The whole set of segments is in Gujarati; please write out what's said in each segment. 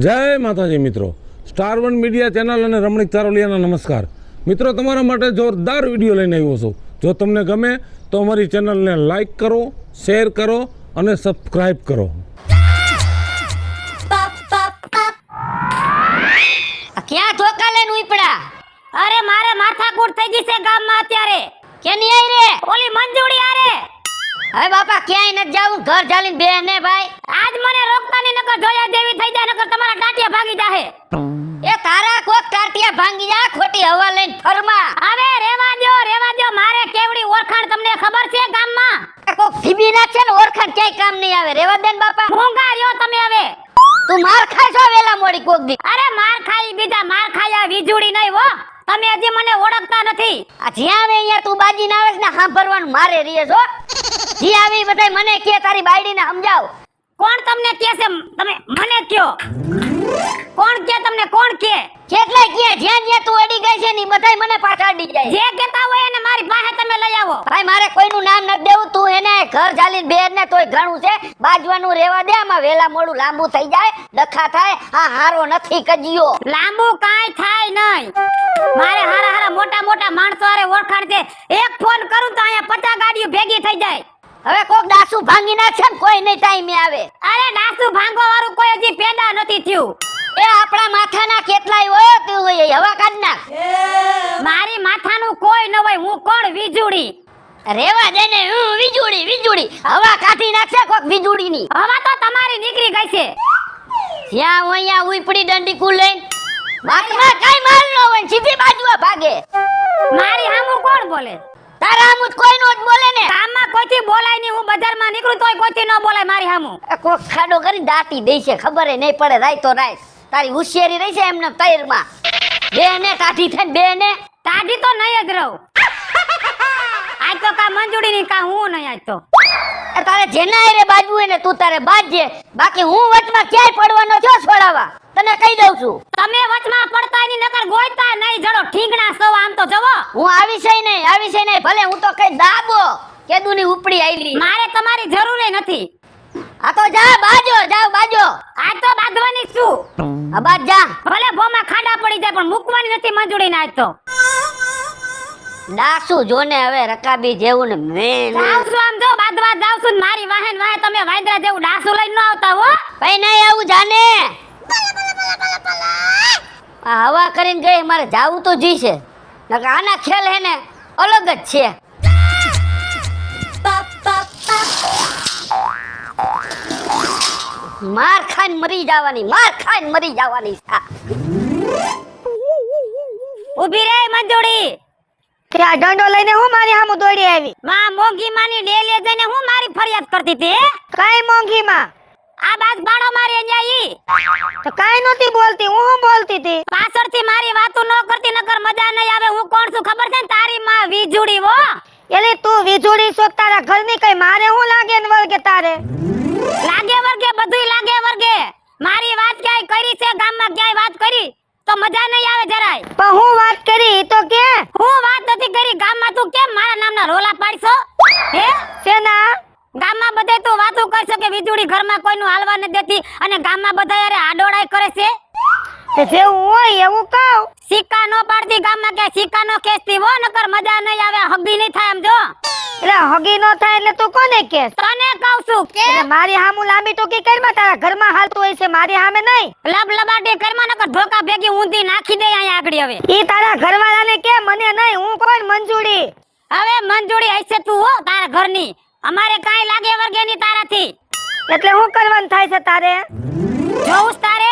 જય માતાજી મિત્રો, સ્ટાર1 મીડિયા ચેનલ અને રમણીક ચારોલિયાના નમસ્કાર મિત્રો. તમારા માટે જોરદાર વિડીયો લઈને આવ્યો છું. જો તમને ગમે તો અમારી ચેનલને લાઈક કરો, શેર કરો અને સબસ્ક્રાઈબ કરો. ક્યાં ધોકા લઈને ઉપડા? અરે મારે માથાકૂટ થઈ ગઈ છે ગામમાં અત્યારે. કેની આઈ રે? ઓલી મંજુડી આરે. હવે બાપા ક્યાંય ન જાવું, ઘર ચાલીને બે ને ભાઈ. આજ મને રોકતા ની નકર જોયા જેવી થઈ જાય, નકર તમારા ટાટિયા ભાગી જાહે. એ તારા કોક ટાટિયા ભાંગી જા, ખોટી હવા લઈને ફરમા. હવે રેવા દો મારે કેવડી ઓળખાણ તમને ખબર છે ગામમાં? કોક ફીબી ના છે ને ઓળખાણ ક્યાંય કામ નહીં આવે. રેવા દે ને બાપા. મોંઘા રહ્યો તમે હવે. તું માર ખાય છો વેલા મોડી કોક દી. અરે માર ખાઈ બીજા માર ખાયા વીજુડી નહીં હો. તમે હજી મને ઓળખતા નથી. આ જ્યાં આવે અહીંયા તું બાજી ના આવે ને સાંભળવાનું મારે રીએ છો. જી આવી બધાય મને કે તારી બાયડીને સમજાવ. કોણ તમને કે છે? તમે મને કયો. કોણ કે તમને? કોણ કે? કેટલાય કે જ્યાં તું અડી ગઈ છે ની બધાય મને પાછા અડી જાય. જે કહેતા હોય એને મારી પાસે તમે લઈ આવો. ભાઈ મારે કોઈનું નામ ન દેવું. તું એને ઘર ચાલીને બેર ને તોય ઘણું છે. બાજવાનું રેવા દે. આમાં વેલા મોડું લાંબુ થઈ જાય, ડખા થાય. આ હારો નથી કજિયો. લાંબુ કાઈ થાય નહીં. મારે હારા મોટા માણસો આરે ઓળખાણ છે. એક ફોન કરું તો અહીંયા 50 ગાડીઓ ભેગી થઈ જાય. હવે કોક ડાસુ ભાંગી નાખે ને કોઈ નહીં ટાઈમે આવે. અરે ડાસુ ભાંગો વાળું કોઈ હજી પેદા નથી થયું. એ આપણા માથાના કેટલાય હોય તું હવા કાઢ નાખ. મારી માથાનું કોઈ ન હોય. હું કોણ? વીજુડી. રેવા દે ને. હું વીજુડી હવા કાઢી નાખશે કોક વીજુડી ની. હવા તો તમારી નીકળી ગઈ છે. જ્યાં હું અહીંયા ઉઈપડી દંડી કુ લઈને વાતમાં કઈ માલ ન હોય, સીધી બાજુમાં ભાગે. મારી હામું કોણ બોલે? તારા હામું કોઈ નો જ બોલે ને. ગામમાં કોઈથી બોલાય નહીં. હું બજારમાં નીકળું તોય કોઈથી ન બોલાય મારી હામું. કોક ખાડો કરી દાટી દે છે, ખબર નહીં પડે. રાય તો રાય તારી હોશિયારી રહી છે એમને તૈરમાં. બે ને કાઢી થઈને બે ને કાઢી તો નહીં જ રહું. આજ તો કા મંજુડી ની કા હું નહીં. આજ તો તારે જેના રે બાજુ હોય ને તું તારે બાજજે. બાકી હું વચમાં ક્યાંય પડવાનો છો છોડાવા તને કહી દઉં છું. તમે વચમાં પડતા ની નકર ગોઈતા નહીં જડો ઠીંગણા સવ. આમ તો જવો હું આવી છે નહીં ભલે હું તો કઈ દાબો કેદુની ઉપડી આઈલી. મારે તમારી જરૂર નથી. આ તો જા બાજો. આ તો બાંધવાની છું. આ બાદ જા. ભલે ભોમાં ખાડા પડી જાય પણ મૂકવાની નથી મંજુડી ને. આજ તો ડાસુ જોને હવે રકાબી જેવું ને મેં જાવશું. આમ જો બાદવા જાવશું ને મારી વાહન વાહે તમે વાંદરા જેવું ડાસુ લઈને ન આવતા હો. કઈ નહીં આવું જાને. આ હવા કરીને ગઈ. મારે જાવું તો જી છે. નકર આના ખેલ હે ને અલગ જ છે. માર ખાઈને મરી જવાની. ઊભી રે મંજુડી. ક્યાં ડંડો લઈને હું મારી સામે દોડી આવી? માં મોંઘી માની ડેલીએ જઈને હું મારી ફરિયાદ કરતી હતી. કઈ મોંઘી માં? આ બાદ બાળો મારી અહીંયા ઈ તો કઈ નહોતી બોલતી. હું બોલતી હતી. પાછળથી મારી વાતો ન કરતી નકર મજા નહીં આવે. હું કોણ છું ખબર છે ને? તારી માં વીજુડી હો. એલી તું વીજુડી છો તારા ઘરની. કઈ મારે હું લાગે ને વર્ગે તારે? લાગે વર્ગે બધુંય લાગે વર્ગે. મારી વાત ક્યાંય કરી છે ગામમાં? ક્યાંય વાત કરી તો મજા નહીં આવે જરાય. પણ હું વાત કરી તો કે હું વાત નથી કરી ગામમાં. તું કેમ મારા નામના રોલા પાડશો? હે સેના ગામમાં બધે તું વાતો કરશો કે વીજુડી ઘરમાં કોઈનું હાલવા ન દેતી અને ગામમાં બધા યાર આડોડાઈ કરે છે. તે જેવું હોય એવું કહું. સિક્કા નો પાડતી ગામમાં કે સિક્કા નો ખેંચતી હો. નકર મજા નહીં આવે. હગી નહીં થાય એમ જો. એટલે હગી નો થાય એટલે તું કોને કેસ? તને કહું છું કે મારી હામુ લાંબી ટોકી કરમાં તારા ઘરમાં હાલતું હોય છે, મારી સામે નહીં. લબલબાટી કરમાં નકર ધોકા ભેગી ઊંધી નાખી દે અહીંયા આગળ. હવે ઈ તારા ઘરવાળાને કે મને નહીં. હું કોણ? મંજુડી. હવે મંજુડી હશે તું હો તારા ઘરની. અમારે કાઈ લાગે વર્ગે ની તારાથી. એટલે હું કરવાનું થાય છે તારે? જોઉં તારે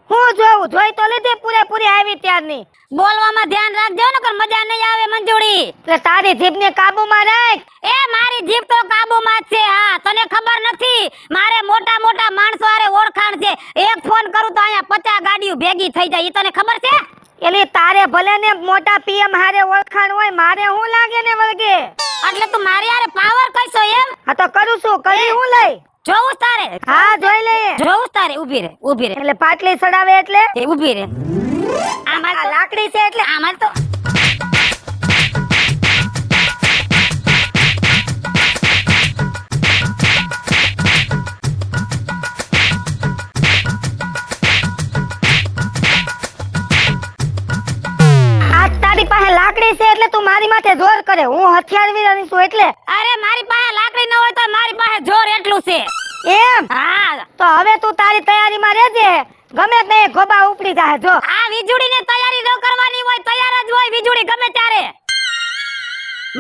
હું જોઉં? જોઈ તો લીધી પૂરેપૂરી આવી ત્યારની. બોલવામાં ધ્યાન રાખજો નકર મજા નહીં આવે મંજુડી. એટલે તારી જીભને કાબુમાં રાખ. એ મારી જીભ તો કાબુમાં જ છે. હા તને ખબર નથી? મારે મોટા માણસો આરે ઓળખાણ છે. એક ફોન કરું તો અહીંયા 50 ગાડીઓ ભેગી થઈ જાય. ઈ તને ખબર છે? એલી તારે ભલે ને મોટા પીએમ હારે ઓળખાણ હોય, મારે હું લાગે ને વર્ગે? એટલે તું મારી હારે પાવર કરશો એમ? હા તો કરું છું. કરી હું લઈ જોઉં તારે? હા જોઈ લઈએ. જોઉં તારે. ઊભી રે. એટલે પાટલી સડાવે એટલે એ ઊભી રે. આમાં લાકડી છે એટલે આમાં તો માથે જોર કરે. હું હથિયાર વીરાની છું એટલે. અરે મારી પાસે લાકડી ન હોય તો મારી પાસે જોર એટલું છે. એમ હા, તો હવે તું તારી તૈયારીમાં રહેજે. ગમે તે ગોબા ઉપડી જાય જો. આ વીજળીને તૈયારી ન કરવાની હોય, તૈયાર જ હોય વીજળી ગમે ત્યારે.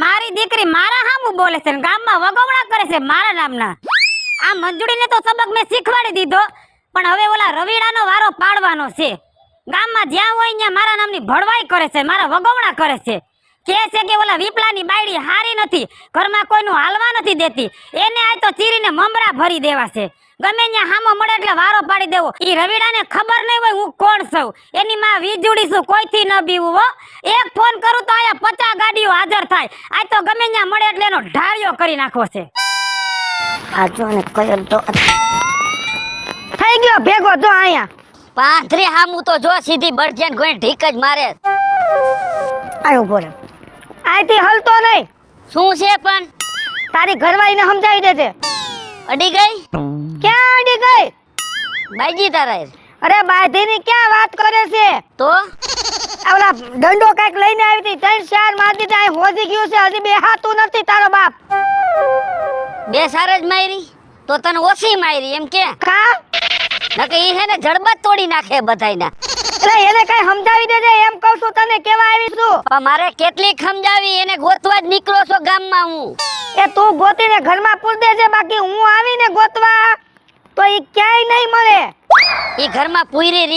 મારી દીકરી મારા હામું બોલે છે ને ગામમાં વગવડા કરે છે મારા નામના. આ મંજુડીને તો સબક મેં શીખવાડી દીધો, પણ હવે ઓલા રવિડાનો વારો પાડવાનો છે. ગામમાં જ્યાં હોય ત્યાં મારા નામની ભડવાઈ કરે છે, મારા વગવડા કરે છે. કહે છે કે ઓલા વિપલાની બાયડી હારી નથી, ઘરમાં કોઈનું હાલવા નથી દેતી, એને આ તો ચીરીને મમરા ભરી દેવા છે. ગમે ત્યાં હામો મળે એટલે વારો પાડી દેવો. ઈ રવિડાને ખબર નહીં હોય હું કોણ છું, એની માં વીજળી છું, કોઈથી ન બીવું હો. એક ફોન કરું તો આયા 50 ગાડીઓ હાજર થાય. આ તો ગમે ત્યાં મળે એટલે એનો ઢાળિયો કરી નાખવો છે. આ જો ને કયો તો થઈ ગયો ભેગો જો આયા. પાંથરી હામું તો જો સીધી બળજન કોઈ ઢીક જ મારે. આયો બોલે આઈથી હલતો નહીં. શું છે પણ તારી ઘરવાળીને સમજાવી દેજે. અડી ગઈ? ક્યાં અડી ગઈ? બાઈજી તારા અરે બાધીની ક્યાં વાત કરે છે? તો ઓલા દંડો કઈક લઈને આવી હતી, 3-4 માર દીધા. અહીં હોજી ગયું છે, હજી બેહાતું નથી તારો બાપ. બે સાર જ મારી તો તને ઓછી મારી એમ કે? કા નકે ઈ હે ને જડબત તોડી નાખે બધાયના. એટલે એને કઈ સમજાવી દેજે એમ કહું છું તને, કેવા આવી છું. પણ મારે કેટલી સમજાવી, એને ગોતવા જ નીકળો છો ગામમાં હું. એ તું ગોતીને ઘરમાં પૂર દેજે, બાકી હું આવીને ગોતવા તો ઈ ક્યાંય નહીં મળે. ઈ ઘરમાં પૂરી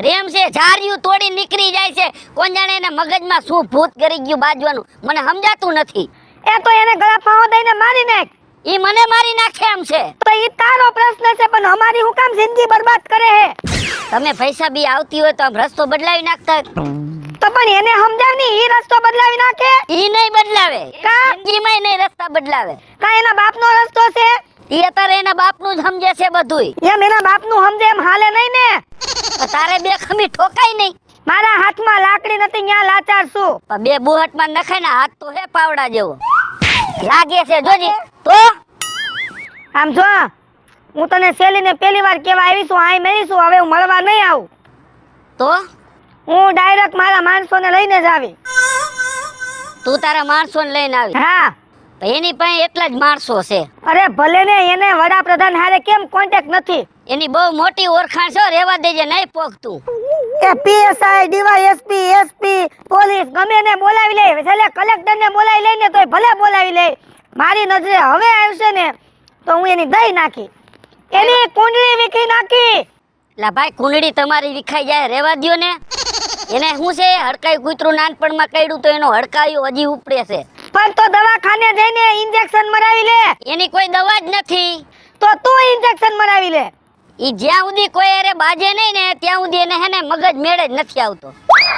રેમ છે, ઝારિયું તોડી નીકળી જાય છે. કોણ જાણે એને મગજમાં શું ભૂત કરી ગયું બાજવાનું, મને સમજાતું નથી. એ તો એને ગળા ફાવો દઈને મારી નાખ. ઈ મને મારી નાખે એમ છે. તો ઈ તારો પ્રશ્ન છે, પણ અમારી હું કામ જિંદગી બરબાદ કરે હે? તમે પૈસા બી આવતી હોય તો આમ રસ્તો બદલાવી નાખતા હોય. તો પણ એને સમજાવ ની, ઈ રસ્તો બદલાવી નાખે. ઈ નહીં બદલાવે, કા? જિંદગીમાં નહીં રસ્તા બદલાવે. કા એના બાપનો રસ્તો છે? ઈ અત્યારે એના બાપનું જ સમજે છે બધુંય. એમ એના બાપનું સમજે એમ હાલે નહીં ને. તો તારે બે ખમી ઠોકાય નહીં. મારા હાથમાં લાકડી નથી, ન્યા લાચાર છું. પણ બે બુહટમાં નખાય ને હાથ તો હે પાવડા જેવો લાગે છે જોજી. તો આમ જો, હું તને સેલીને પહેલી વાર કેવા આવી છું, આઈ મેરી છું, હવે હું મળવા નહીં આવું. તો હું ડાયરેક્ટ મારા માણસોને લઈને જ આવી. તું તારા માણસોને લઈને આવી? હા. એની પાસે એટલા જ માણસો છે. અરે ભલે ને, એને વડાપ્રધાન હારે કેમ કોન્ટેક્ટ નથી? એની બહુ મોટી ઓળખાણ છે, રેવા દેજે, નહીં પોગતું. એ પીએસઆઈ, ડીવાયએસપી, એસપી, પોલીસ ગમે એને બોલાવી લે, છેલ્લે કલેક્ટરને બોલાવી લઈને તોય ભલે બોલાવી લે. મારી નજરે હવે આવશે ને તો હું એની દઈ નાખી, એની કુંડળી વીખી નાખી. લા ભાઈ, કુંડળી તમારી વિખાઈ જાય, રેવા દ્યો ને. એને શું છે, હડકાઈ કૂતરું નાનપણમાં કઈડું તો એનો હડકાયો હજી ઉપડે છે. પણ તો દવાખાને જઈને ઇન્જેક્શન મરાવી લે. એની કોઈ દવા જ નથી. તો તું ઇન્જેક્શન મરાવી લે. ઈ જ્યાં સુધી કોઈ અરે બાજે નહીં ને ત્યાં સુધી એને હેને મગજ મેળે જ નથી આવતો.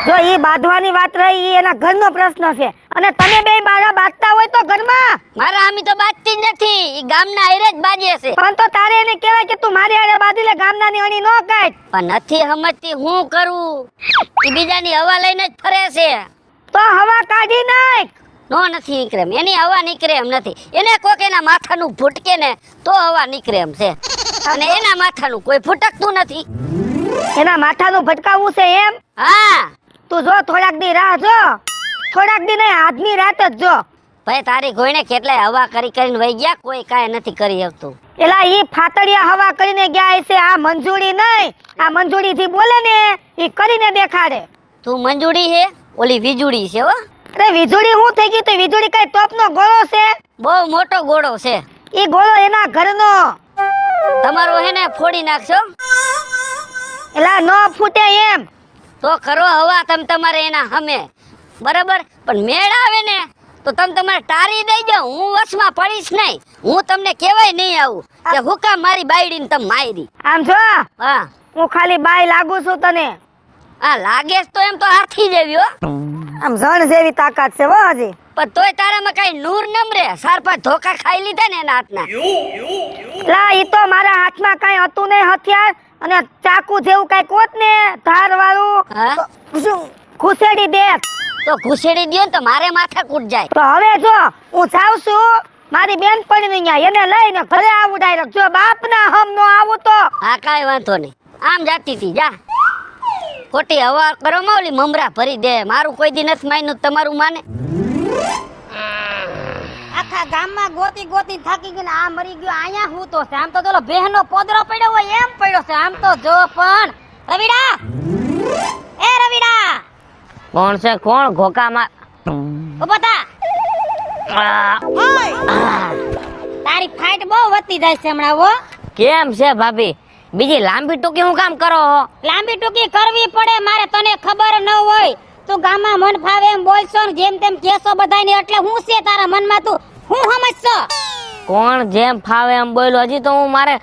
જો ઈ બાંધવાની વાત રહી, ઈ એના ઘરનો પ્રશ્ન છે. અને તમે બે મારા બાંધતા હોય તો ઘરમાં. મારા આમી તો બાજતી જ નથી, ઈ ગામના હારે જ બાજે છે. પણ તો તારે એને કહેવાય કે તું મારી હારે બાંધી લે, ગામનાની અણી નો કાઢ. પણ નથી સમજતી, હું કરું? ઈ બીજાની હવા લઈને જ ફરે છે. તો હવા કાઢી નાખ. નો નથી નીકળે એમ, એની હવા નીકળે એમ નથી. એને કોક એના માથાનું ભૂટકે ને તો હવા નીકળે એમ છે, અને એના માથાનું કોઈ ભૂટકતું નથી. એના માથાનું ભટકાવવું છે એમ? હા, તું જો થોડાક દી રાહ જો, થોડાક દી નહીં, આજની રાત જ જો. ભાઈ તારી કોઈને કેટલાય હવા કરી કરીને વહી ગયા, કોઈ કાંઈ નથી કરી શકતું. એલા ઈ ફાતડિયા હવા કરીને ગયા છે, આ મંજૂરી નહીં. આ મંજૂરી થી બોલે ને ઈ કરીને દેખાડે. તું મંજૂરી હે, ઓલી વીજળી છે હો. અરે વીજળી હું થઈ ગઈ? તો વીજળી કઈ તોપનો ગોળો છે? બહુ મોટો ગોળો છે. ઈ ગોળો એના ઘરનો. તમારો હે ને ફોડી નાખશો. એલા નો ફૂટે એમ. તો કરો હવા તમ તમારે એના હમે, બરાબર? પણ મેળ આવે ને તો તમે તમારે ટારી દઈ દો, હું વસમાં પડીશ નહીં. હું તમને કહેવાય નહીં આવું કે હુકા મારી બાયડીને તમે મારી. આમ જો, હા, હું ખાલી બાય લાગુ છું તને. આ લાગે તો એમ તો હાથી જેવી હો. આમ જણ જેવી તાકાત છે હો હજી. પણ તોય તારામાં કઈ નૂર નમરે, સાર પાંચ ધોકા ખાઈ લીધા ને એના હાથના. લા ઈ તો મારા હાથમાં કઈ હતું નહીં હથિયાર, અને ચાકુ જેવું કઈ કોત ને ધાર વાળું, હા, શું ખુસેડી દે. તો ઘુસેડી દ્યો ને તો મારે માથા કૂટ જાય. તો હવે જો હું જાઉં છું મારી બેનપણી અહીંયા, એને લઈને ઘરે આવું ડાયરેક્ટ. જો બાપના હમ નો આવું તો. હા, કાંઈ વાંધો નહીં, આમ જાતી હતી જા. ખોટી હવા કરો માં ઓલી મમરા ભરી દે. મારું કોઈ દી નથી માન્યું, તમારું માને. આખા ગામમાં ગોતી ગોતી થાકી ગઈ ને આ મરી ગયો આયા હું તો છે આમ તો પેલો બેહનો પોદરો પડ્યો હોય એમ પડ્યો છે આમ તો જો પણ રવિડા એ રવિડા કોણ છે કોણ ઘોકામાં ઉભો થા તારી ફાઇટ બહુ વધતી જાય છે હમણાં હો કેમ છે ભાભી બીજી લાંબી ટૂંકી હું કામ કરો હો? લાંબી ટૂંકી કરવી પડે મારે તને ખબર ન હોય તું ગામમાં મન ફાવે એમ બોલશો ને જેમ તેમ કેસો બધાયને એટલે હું છે તારા મનમાં તું હું સમજશો કોણ જેમ ફાવે એમ બોલ્યો હજી તો હું મારે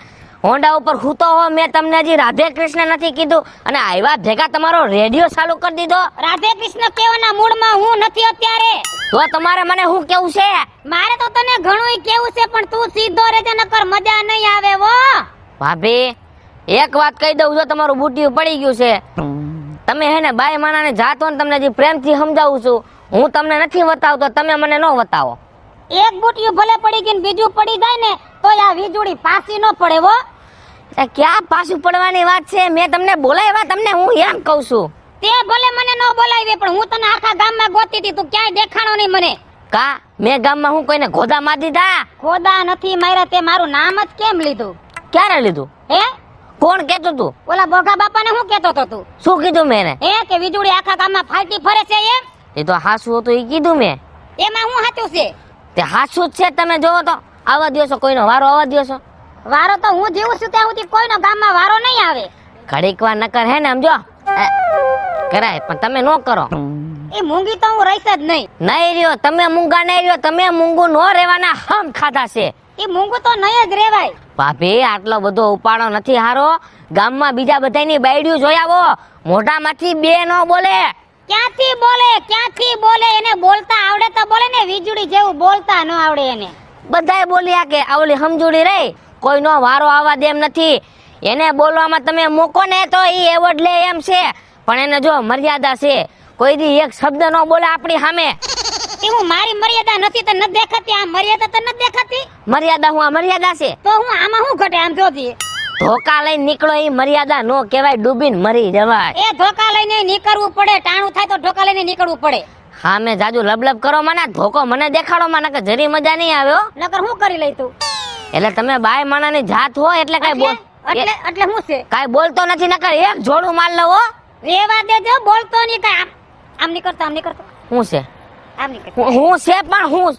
હોન્ડા ઉપર ખૂતો હો મેં તમને હજી રાધે કૃષ્ણ નથી કીધું અને આવ્યા ભેગા તમારો રેડિયો ચાલુ કરી દીધો રાધે કૃષ્ણ કેવાના મૂડમાં હું નથી અત્યારે તો તમારે મને શું કેવું છે મારે તો તને ઘણું કેવું છે પણ તું સીધો રહેજે નકર મજા નહીં આવે વો ભાભી એક વાત કહી દઉં જો તમારું બુટિયું પડી ગયું છે તમે હે ને બાઈ માણાને જાતો ને તમને હજી પ્રેમથી સમજાવું છું હું તમને નથી બતાવતો તમે મને ન બતાવો એક બુટિયું ભલે પડી ગઈ ને બીજું પડી જાય ને તો આ વીજળી પાસી ન પડે વો એ ક્યાં પાછું પડવાની વાત છે મેં તમને બોલાવ્યા તમને હું એમ કહું છું તે ભલે મને ન બોલાવી પણ હું તને આખા ગામમાં ગોતી હતી તું ક્યાંય દેખાણો નહીં મને કા મેં ગામમાં હું કોઈને ગોદા માર દીધા ખોદા નથી માર્યા તે મારું નામ જ કેમ લીધું ક્યારે લીધું હે કોણ કેતું તું ઓલા બોગા બાપાને શું કેતો તો તું શું કીધું મેં એને? હે કે વીજળી આખા ગામમાં ફાટી ફરે છે એમ એ તો હાસું હતું એ કીધું મેં એમાં હું સાચું છે તે હાસું જ છે તમે જોવો તો આવા દિવસો કોઈનો વારો આવા દિવસો વારો તો હું જીવું છું ત્યાં સુધી કોઈનો ગામમાં વારો નહીં આવે ઘડીક વાર નકર હે ને સમજો કરાય પણ તમે નો કરો એ મૂંગી તો હું રહીશ જ નહીં નહીં રહ્યો તમે મૂંગા નહીં રહ્યો તમે મૂંગું નો રહેવાના હમ ખાધા છે એ મૂંગું તો નહીં જ રેવાય ભાભી આટલો બધો ઉપાડો નથી હારો ગામમાં બીજા બધાની બાયડીઓ જોઈ આવો મોઢામાંથી બે નો બોલે ક્યાંથી બોલે એને બોલતા આવડે તો બોલે ને વીજળી જેવું બોલતા ન આવડે એને બધાય બોલ્યા કે આવલી સમજૂડી રહી કોઈનો વારો આવવા દેમ નથી એને બોલવામાં તમે મૂકો ને તો ઈ એવોર્ડ લે એમ છે પણ એને જો મર્યાદા છે કોઈ દી એક શબ્દ ન બોલે આપણી સામે એ હું મારી મર્યાદા નથી તો ન દેખાતી આ મર્યાદા તો ન દેખાતી મર્યાદા હું આ મર્યાદા છે તો હું આમાં હું ઘટે આમ જોતી ધોકા લઈને નીકળો ઈ મર્યાદા નો કહેવાય ડૂબીને મરી જવાય એ ધોકા લઈને નીકળવું પડે ટાણું થાય તો ધોકા લઈને નીકળવું પડે હા મેં જાજુ લબલબ કરો મને ધોકો મને દેખાડો મને કે જરી મજા નહીં આવ્યો નકર હું કરી લઈ તું એટલે તમે બાય માણાની જાત હો એટલે કઈ બોલ એટલે હું છે કાઈ બોલતો નથી નકર એક જોડું માર લવો રેવા દેજો બોલતો નહીં કઈ આમ નહીં કરતો હું છે આમ નહીં કરતો હું છે પણ હું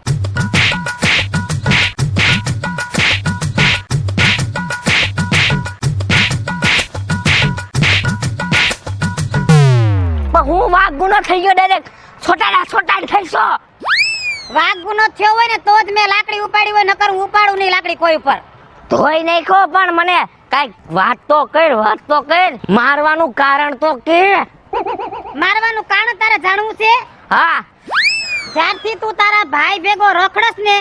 પણ હું વાઘ ગુનો થઈ ગયો ડાયરેક્ટ છોટાડ થઈશો વાઘ ગુનો થયો હોય ને તો જ મેં લાકડી ઉપાડી હોય નકર હું ઉપાડું નહીં લાકડી કોઈ ઉપર ધોઈ નાખો પણ મને કાઈ વાત તો કર મારવાનું કારણ તો કે મારવાનું કારણ તારે જાણવું છે હા જ્યારથી તું તારા ભાઈ ભેગો રખડસ ને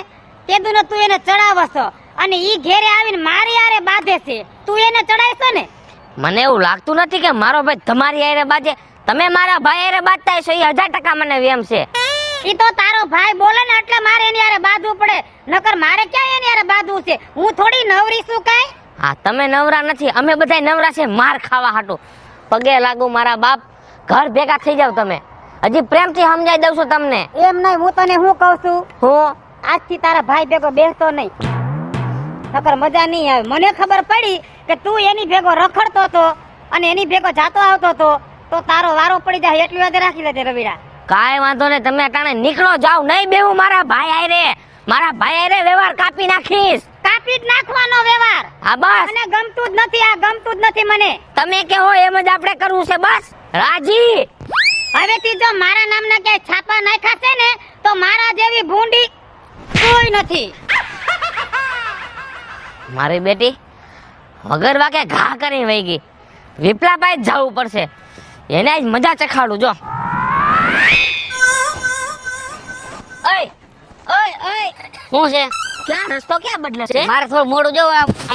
તેદું તું એને ચડાવસ અને ઈ ઘેરે આવીને મારી આરે બાંધે છે તું એને ચડાવશો ને મને એવું લાગતું નથી કે મારો ભાઈ તમારી હારે બાજે તમે મારા ભાઈ હારે બાજતા હશો એ 1000% મને વેમ છે ઈ તો તારો ભાઈ બોલે ને એટલે મારે એની હારે બાંધવું પડે નકર મારે ક્યાં એની હારે બાંધવું છે હું થોડી નવરી છું કાઈ હા તમે નવરા નથી અમે બધાય નવરા છે માર ખાવા હાટું પગે લાગુ મારા બાપ ઘર ભેગા થઈ જાવ તમે હજી પ્રેમથી સમજાઈ દઉં છું તમને એમ નહીં હું તને હું કહું છું હું આજથી તારા ભાઈ ભેગો બેસતો નહીં નકર મજા નહીં આવે મને ખબર પડી કે તું એની ભેગો રખડતો હતો અને એની ભેગો જાતો આવતો હતો તો તારો વારો પડી જાય એટલી વાત રાખી લેજે રવિડા કાઈ વાંધો નહીં તમે અટાણે નીકળો જાવ નહીં બેહું મારા ભાઈ હારે વ્યવહાર કાપી નાખીશ કાપી જ નાખવાનો વ્યવહાર હા બસ મને ગમતું જ નથી આ ગમતું જ નથી મને તમે કહો એમ જ આપણે કરવું છે બસ રાજી હવેથી જો મારા નામના ક્યાંય છાપા નાખ્યા છે ને તો મારા જેવી ભૂંડી કોઈ નથી મારી બેટી વગર વાકે ઘા કરી વહી ગઈ વિપલાભાઈ જ જવું પડશે એને જ મજા ચખાડું જો શું છે ક્યાં રસ્તો ક્યાં બદલે છે મારે થોડું મોડું જો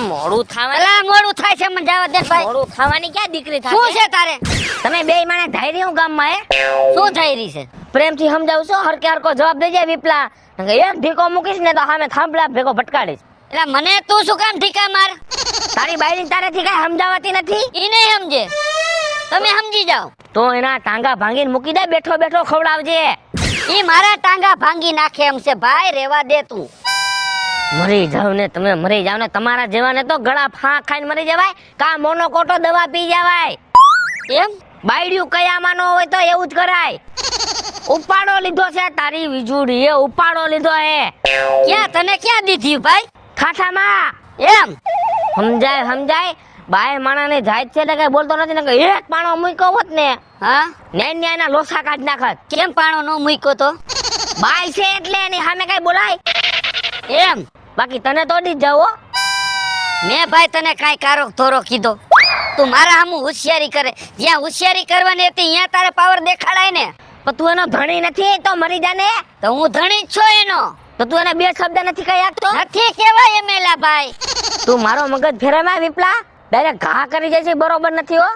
મોડું થાય છે મને જવા દે ભાઈ મોડું થવાની ક્યાં દીકરી થાય શું છે તારે તમે બે માણે ધાયરી હું ગામમાં શું થઈ રહી છે પ્રેમથી સમજાવું છો હરકે હરકો જવાબ દેજે વિપલા એક ઢીકો મૂકીશ ને તો સામે થાંભલા ભેગો ભટકાડીશ એટલે મને તું શું કામ ઠીકા માર તારી બાયડી તારેથી કઈ સમજાવતી નથી ઈ નહીં સમજે તમે સમજી જાઓ તો એના ટાંગા ભાંગીને મૂકી દે બેઠો ખવડાવજે ઈ મારા ટાંગા ભાંગી નાખે એમ છે ભાઈ, રેવા દે તું. મરી જાવ ને તમે, મરી જાવ ને. તમારા જેવાને તો ગળા ફા ખાઈને મરી જવાય, કા મોનોકોટો દવા પી જવાય. એમ બાયડિયું કયામાં ન હોય તો એવું જ કરાય. ઉપાડો લીધો છે તારી વીજુડી, એ ઉપાડો લીધો હે. ક્યાં તને ક્યાં દીધી ભાઈ? ખાઠામાં. એમ સમજાય સમજાય. બાય માણાને જાય છે એટલે કઈ બોલતો નથી ને, કે એક પાણો મૂક્યો હોત ને, હા ન્યાયના લોસા કાઢ નાખત. કેમ પાણો નો મૂક્યો તો? બાય છે એટલે એની સામે કઈ બોલાય? એમ બાકી તને તો દી જાવ. મેં ભાઈ તને કાઈ કારો ધોરો કીધો? તું મારા સામું હોશિયારી કરે, જ્યાં હોશિયારી કરવાની હતી ત્યાં તારે પાવર દેખાડાય ને. પણ તું એનો ધણી નથી તો મરી જાને. તો હું ધણી જ છું એનો. તો તું એને બે શબ્દ નથી કહી આપતો? નથી કેવાય એમેલા ભાઈ. તું મારો મગજ ફેરવમાં વિપલા, ડાયરેક્ટ ઘા કરી જાય છે, બરોબર નથી હો.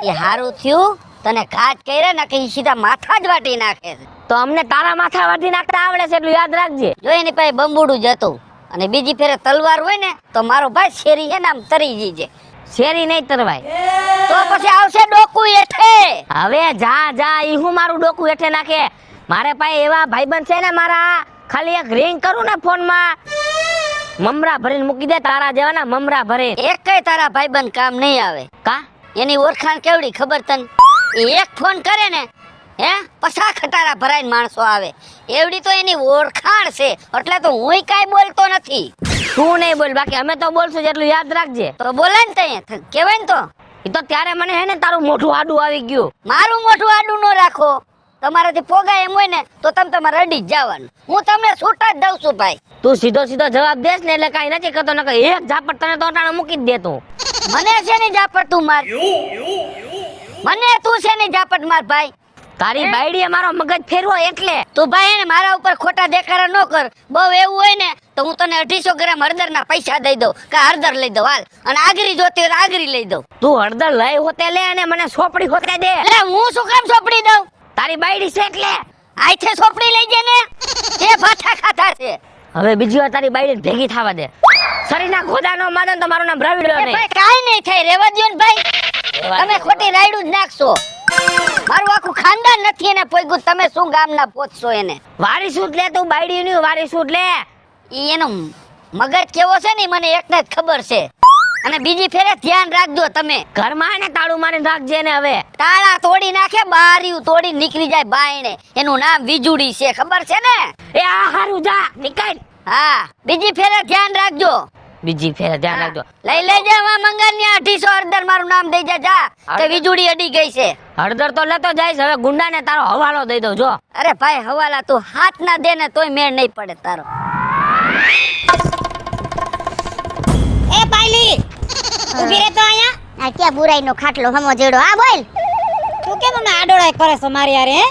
એ હારું થયું તને ઘાટ કર્યા ને, કે ઈ સીધા માથા જ વાટી નાખે છે. તો અમને તારા માથા વાટી નાખતા આવડે છે એટલું યાદ રાખજે. જો એની પાસે બંબુડું જ હતું, અને બીજી ફેરે તલવાર હોય ને તો મારો ભાઈ શેરી હે ને આમ તરી જીજે. શેરી નહીં તરવાય તો પછી આવશે ડોકુ હેઠે. હવે જા જા, ઈ હું મારું ડોકું હેઠે નાખે. મારે પાસે એવા ભાઈબંધ છે ને મારા, ખાલી એક રિંગ કરું ને ફોનમાં, મમરા ભરીને મૂકી દે. તારા જેવાના મમરા ભરે. એકેય તારા ભાઈબંધ કામ નહીં આવે. કા એની ઓળખાણ કેવડી ખબર તને? એ એક ફોન કરે ને હે પછા ખટારા ભરાઈને માણસો આવે, એવડી તો એની ઓળખાણ છે. એટલે તો હુંય કાઈ બોલતો નથી. તું નહીં બોલ, બાકી અમે તો બોલશું, જેટલું યાદ રાખજે. તો બોલે ને તઈ કેવાય ને. તો ઈ તો ત્યારે મને હે ને તારું મોઢું આડું આવી ગયું. મારું મોઢું આડું ન રાખો. તમારાથી પોગાય એમ હોય ને તો તમે તમારે અડી જ જવાનું. હું તમને છૂટ જ દઉં છું ભાઈ. તું સીધો સીધો જવાબ દેસ ને એટલે કાઈ નથી કરતો, નકર એક ઝાપટ તને તો અટાણે મૂકી જ દે તું. મને છે ને ઝાપટ તું માર, મને તું છે ને ઝાપટ માર ભાઈ. તારી બાયડીએ મારો મગજ ફેરવો એટલે. તું ભાઈ એને મારા ઉપર ખોટા દેખાડા ન કર. બહુ એવું હોય ને તો હું તને 250 ગ્રામ હળદરના પૈસા દઈ દઉં, કે હળદર લઈ દઉં હાલ, અને આગરી જોતી હોય તો આગરી લઈ દઉં. તું હળદર લઈ હોતે લે અને મને સોપડી હોતે દે. એટલે હું શું કામ સોપડી દઉં? તારી બાયડી છે એટલે. આઈથે સોપડી લઈ જે ને, તે ભાઠા ખાતા છે. હવે બીજી વાર તારી બાયડી ભેગી થવા દે. શરીરના ખોદાનો માદન તો મારું નામ રવિડો એ નહીં. ભાઈ કાઈ નહીં થાય, રેવા દ્યો ને ભાઈ. તમે ખોટી રાયડું જ નાખશો. મારું આખું ખાનદાન નથી એને પોઈગું, તમે શું ગામના પોચશો એને. વારી સૂટ લે તું, બાયડી ની વારી સૂટ લે. ઈ એનો મગજ કેવો છે ને મને એકને જ ખબર છે. અને બીજી ફેરે ધ્યાન રાખજો તમે. ઘરમાં ને તાળું મારીને રાખજે ને. હવે તાળા તોડી નાખે, બારીયું તોડી નીકળી જાય બાયણે. એનું નામ વીજુડી છે, ખબર છે ને? એ આ હારું જા નીકળ. હા બીજી ફેરે ધ્યાન રાખજો. બીજી ફેર ધ્યાન રાખજો. લઈ લેજે માં મંગળની 250 હળદર મારું નામ દઈ જા જા. તે વીજુડી અડી ગઈ છે. હળદર તો લેતો જઈશ, હવે ગુંડા ને તારો હવાલો દઈ દઉં જો. અરે ભાઈ હવાલા તું હાથ ના દે ને તોય મેળ નહીં પડે તારો. એ પાયલી ઊભી રહે તો અહીંયા. આ ક્યાં બુરાઈનો ખાટલો હમો જેડો. હા બોલ. તું કેમ મને આડોળાઈ કરે છો મારી યાર? હે